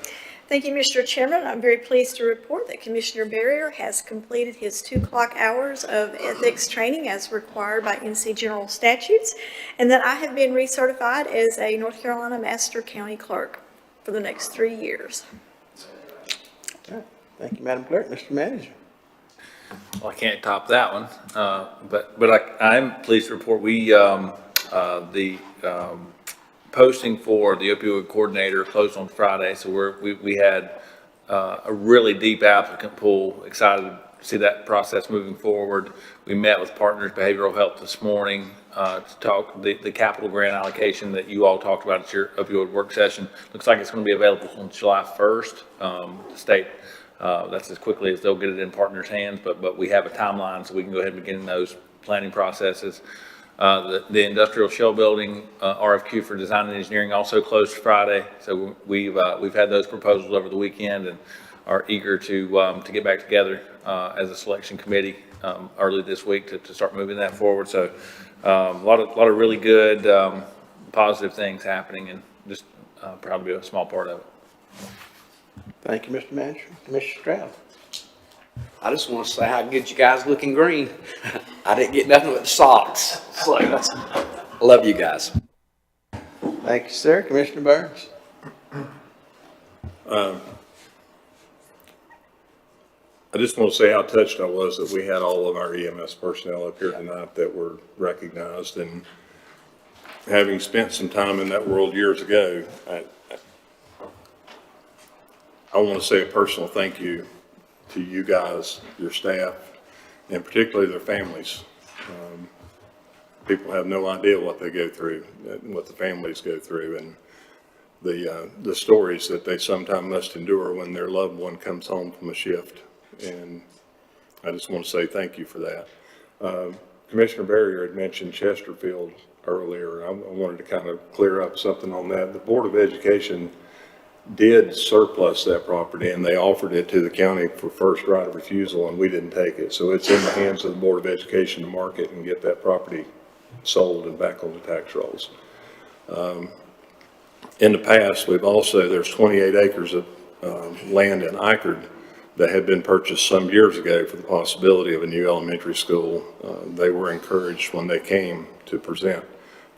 Thank you, Mr. Chairman. I'm very pleased to report that Commissioner Barrier has completed his 2 clock hours of ethics training as required by NC General Statutes, and that I have been recertified as a North Carolina Master County Clerk for the next 3 years. All right. Thank you, Madam Clerk. Mr. Manager. Well, I can't top that one, but I'm pleased to report the posting for the opioid coordinator closed on Friday, so we had a really deep applicant pool. Excited to see that process moving forward. We met with Partners Behavioral Health this morning to talk the capital grant allocation that you all talked about at your opioid work session. Looks like it's going to be available on July 1st. The state. That's as quickly as they'll get it in partners' hands, but we have a timeline so we can go ahead and begin those planning processes. The industrial shell building RFQ for design and engineering also closed Friday, so we've had those proposals over the weekend and are eager to get back together as a selection committee early this week to start moving that forward. So a lot of really good positive things happening, and just proud to be a small part of it. Thank you, Mr. Manager. Commissioner Stroud. I just want to say how good you guys look in green. I didn't get nothing but the socks. So I love you guys. Thank you, sir. Commissioner Burns. I just want to say how touched I was that we had all of our EMS personnel up here tonight that were recognized. And having spent some time in that world years ago, I want to say a personal thank you to you guys, your staff, and particularly their families. People have no idea what they go through, what the families go through, and the stories that they sometimes must endure when their loved one comes home from a shift. And I just want to say thank you for that. Commissioner Barrier had mentioned Chesterfield earlier. I wanted to kind of clear up something on that. The Board of Education did surplus that property, and they offered it to the county for first right of refusal, and we didn't take it. So it's in the hands of the Board of Education to market and get that property sold and back on the tax rolls. In the past, there's 28 acres of land in Eichard that had been purchased some years ago for the possibility of a new elementary school. They were encouraged when they came to present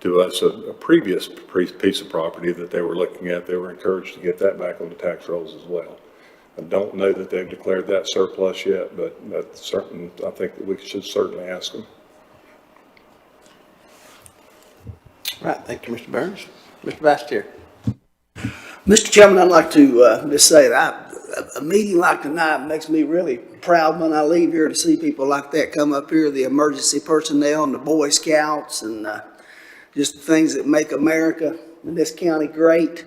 to us a previous piece of property that they were looking at. They were encouraged to get that back on the tax rolls as well. I don't know that they've declared that surplus yet, but that's certain. I think that we should certainly ask them. Right, thank you, Mr. Burns. Mr. Vice Chair. Mr. Chairman, I'd like to just say that a meeting like tonight makes me really proud when I leave here to see people like that come up here, the emergency personnel and the Boy Scouts and just the things that make America and this county great.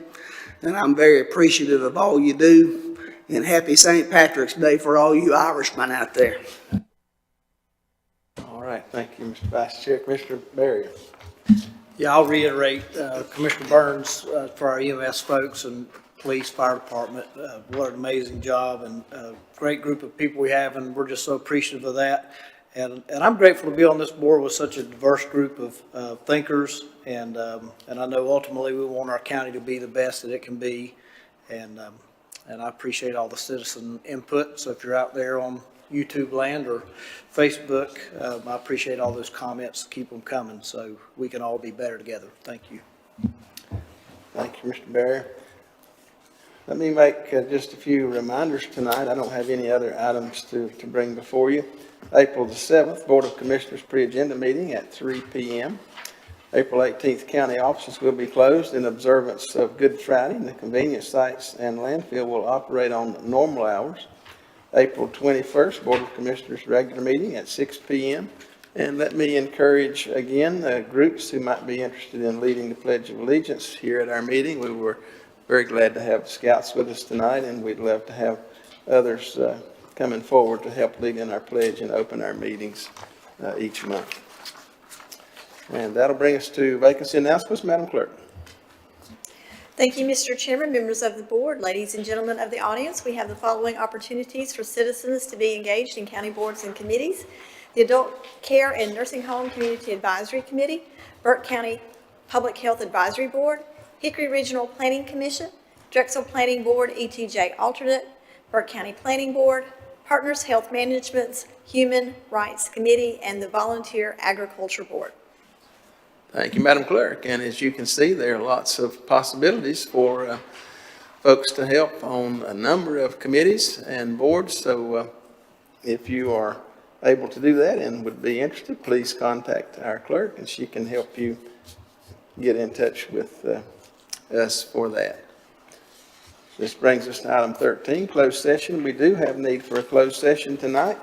And I'm very appreciative of all you do. And happy St. Patrick's Day for all you Irishmen out there. All right, thank you, Mr. Vice Chair. Commissioner Barrier. Yeah, I'll reiterate, Commissioner Burns, for our EMS folks and police, fire department, what an amazing job and great group of people we have, and we're just so appreciative of that. And I'm grateful to be on this board with such a diverse group of thinkers, and I know ultimately we want our county to be the best that it can be, and I appreciate all the citizen input. So if you're out there on YouTube land or Facebook, I appreciate all those comments. Keep them coming so we can all be better together. Thank you. Thank you, Mr. Barrier. Let me make just a few reminders tonight. I don't have any other items to bring before you. April the 7th, Board of Commissioners pre-agenda meeting at 3 p.m. April 18th, county offices will be closed in observance of Good Friday, and the convenience sites and landfill will operate on normal hours. April 21st, Board of Commissioners regular meeting at 6 p.m. And let me encourage again groups who might be interested in leading the Pledge of Allegiance here at our meeting. We were very glad to have the Scouts with us tonight, and we'd love to have others coming forward to help lead in our pledge and open our meetings each month. And that'll bring us to vacancy announcements. Madam Clerk. Thank you, Mr. Chairman, members of the board, ladies and gentlemen of the audience. We have the following opportunities for citizens to be engaged in county boards and committees: the Adult Care and Nursing Home Community Advisory Committee, Burke County Public Health Advisory Board, Hickory Regional Planning Commission, Drexel Planning Board ETJ Alternate, Burke County Planning Board, Partners Health Management's Human Rights Committee, and the Volunteer Agriculture Board. Thank you, Madam Clerk. And as you can see, there are lots of possibilities for folks to help on a number of committees and boards. So if you are able to do that and would be interested, please contact our clerk and she can help you get in touch with us for that. This brings us to item 13, closed session. We do have need for a closed session tonight.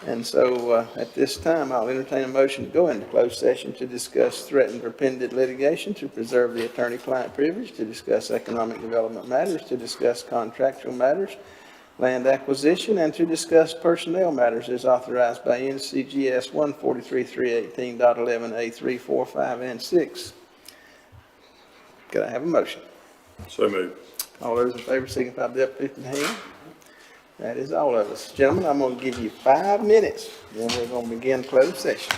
And so at this time, I'll entertain a motion to go into closed session to discuss threatened or pending litigation, to preserve the attorney-client privilege, to discuss economic development matters, to discuss contractual matters, land acquisition, and to discuss personnel matters as authorized by NCGS 143.318.11A3, 4, 5, and 6. Could I have a motion? So moved. All those in favor signify by uplifting the hand. That is all of us. Gentlemen, I'm going to give you 5 minutes, then we're going to begin closed session.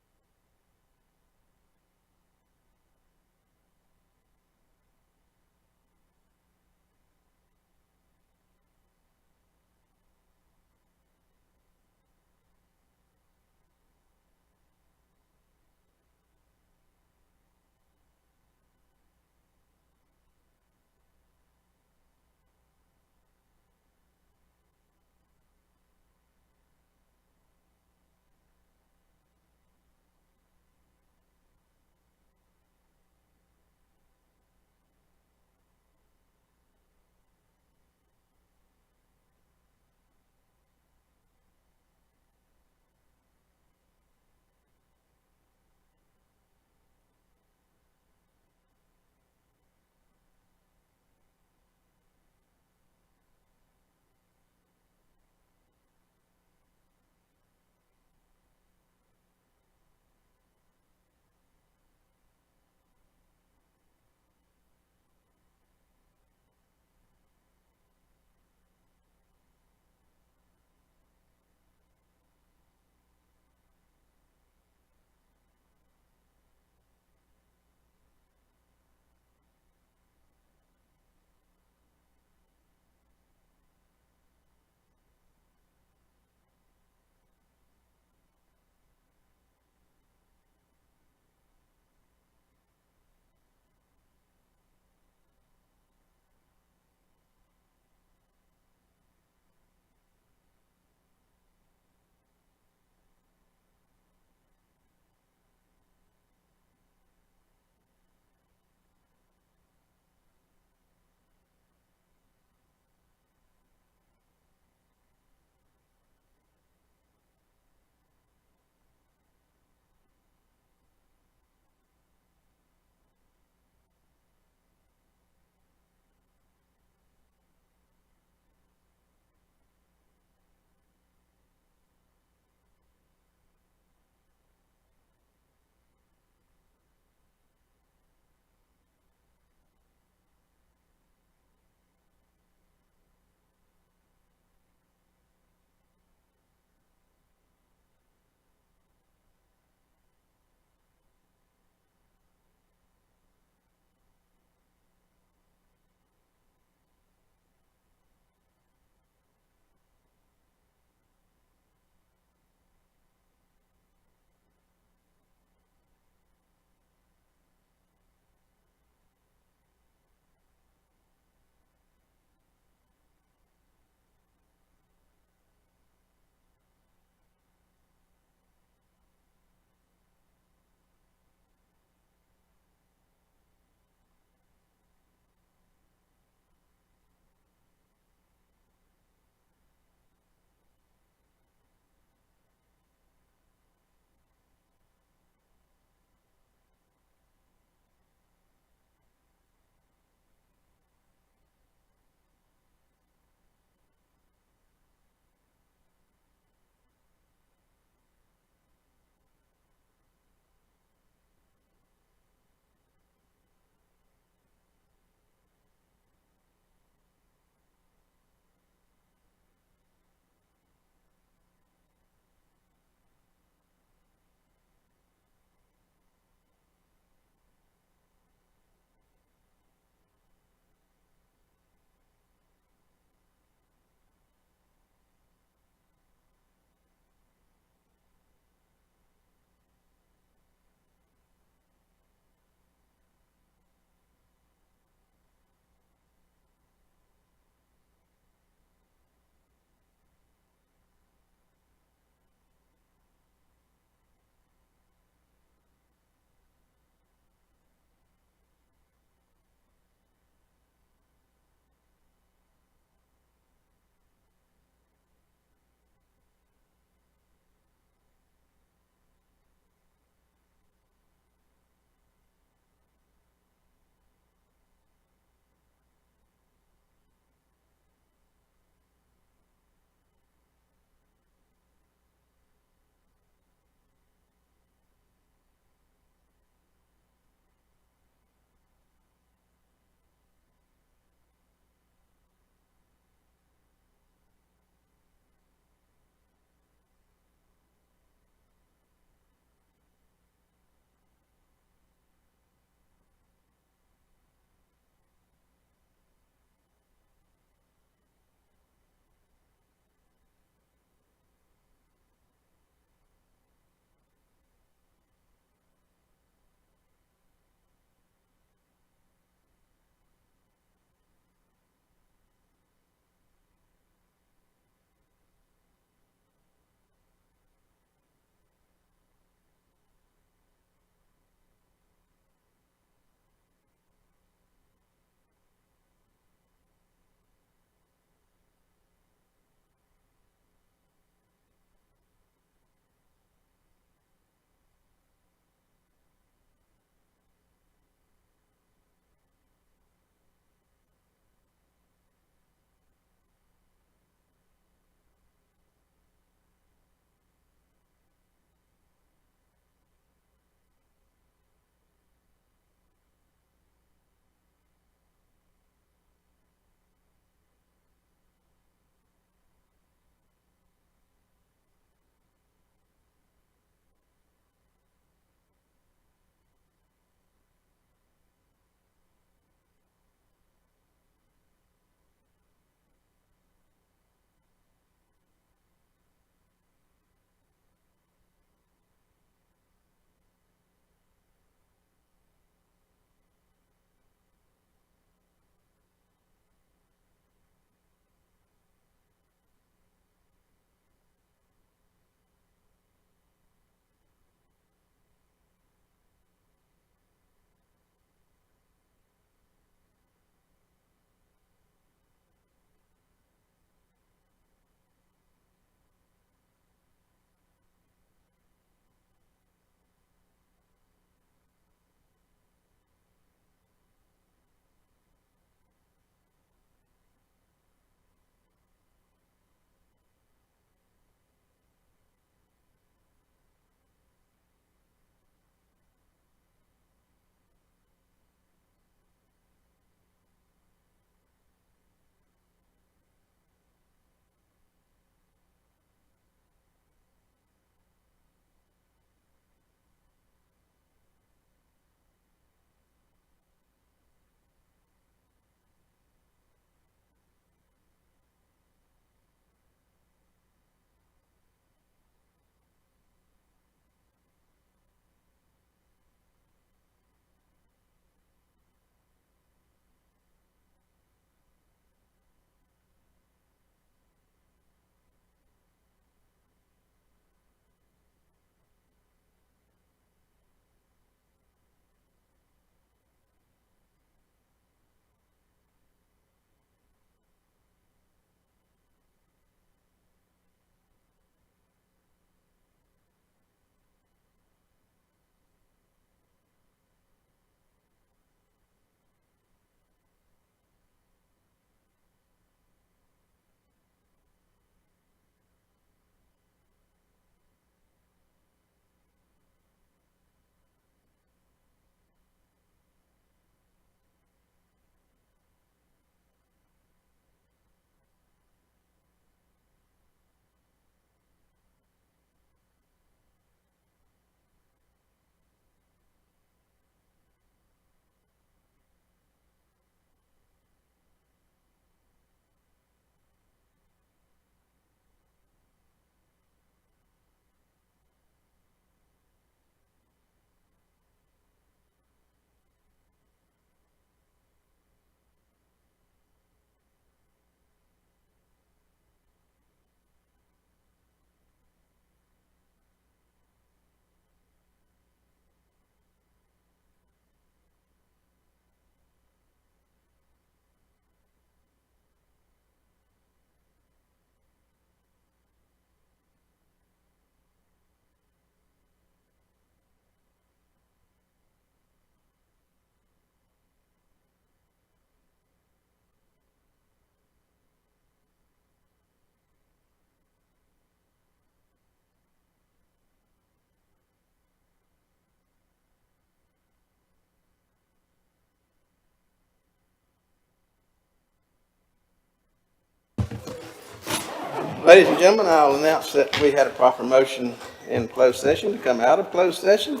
Ladies and gentlemen, I'll announce that we had a proper motion in closed session to come out of closed session,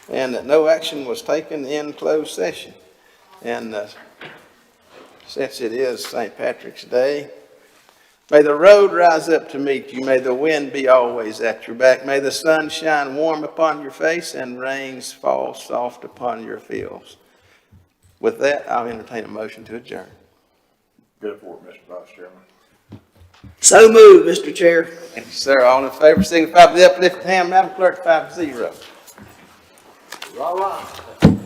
and that no action was taken in closed session. And since it is St. Patrick's Day, may the road rise up to meet you. May the wind be always at your back. May the sun shine warm upon your face and rains fall soft upon your fields. With that, I'll entertain a motion to adjourn. Go for it, Mr. Vice Chairman. So moved, Mr. Chair. Thank you, sir. All in favor, signify by the uplifted hand. Madam Clerk, 5-0. All right.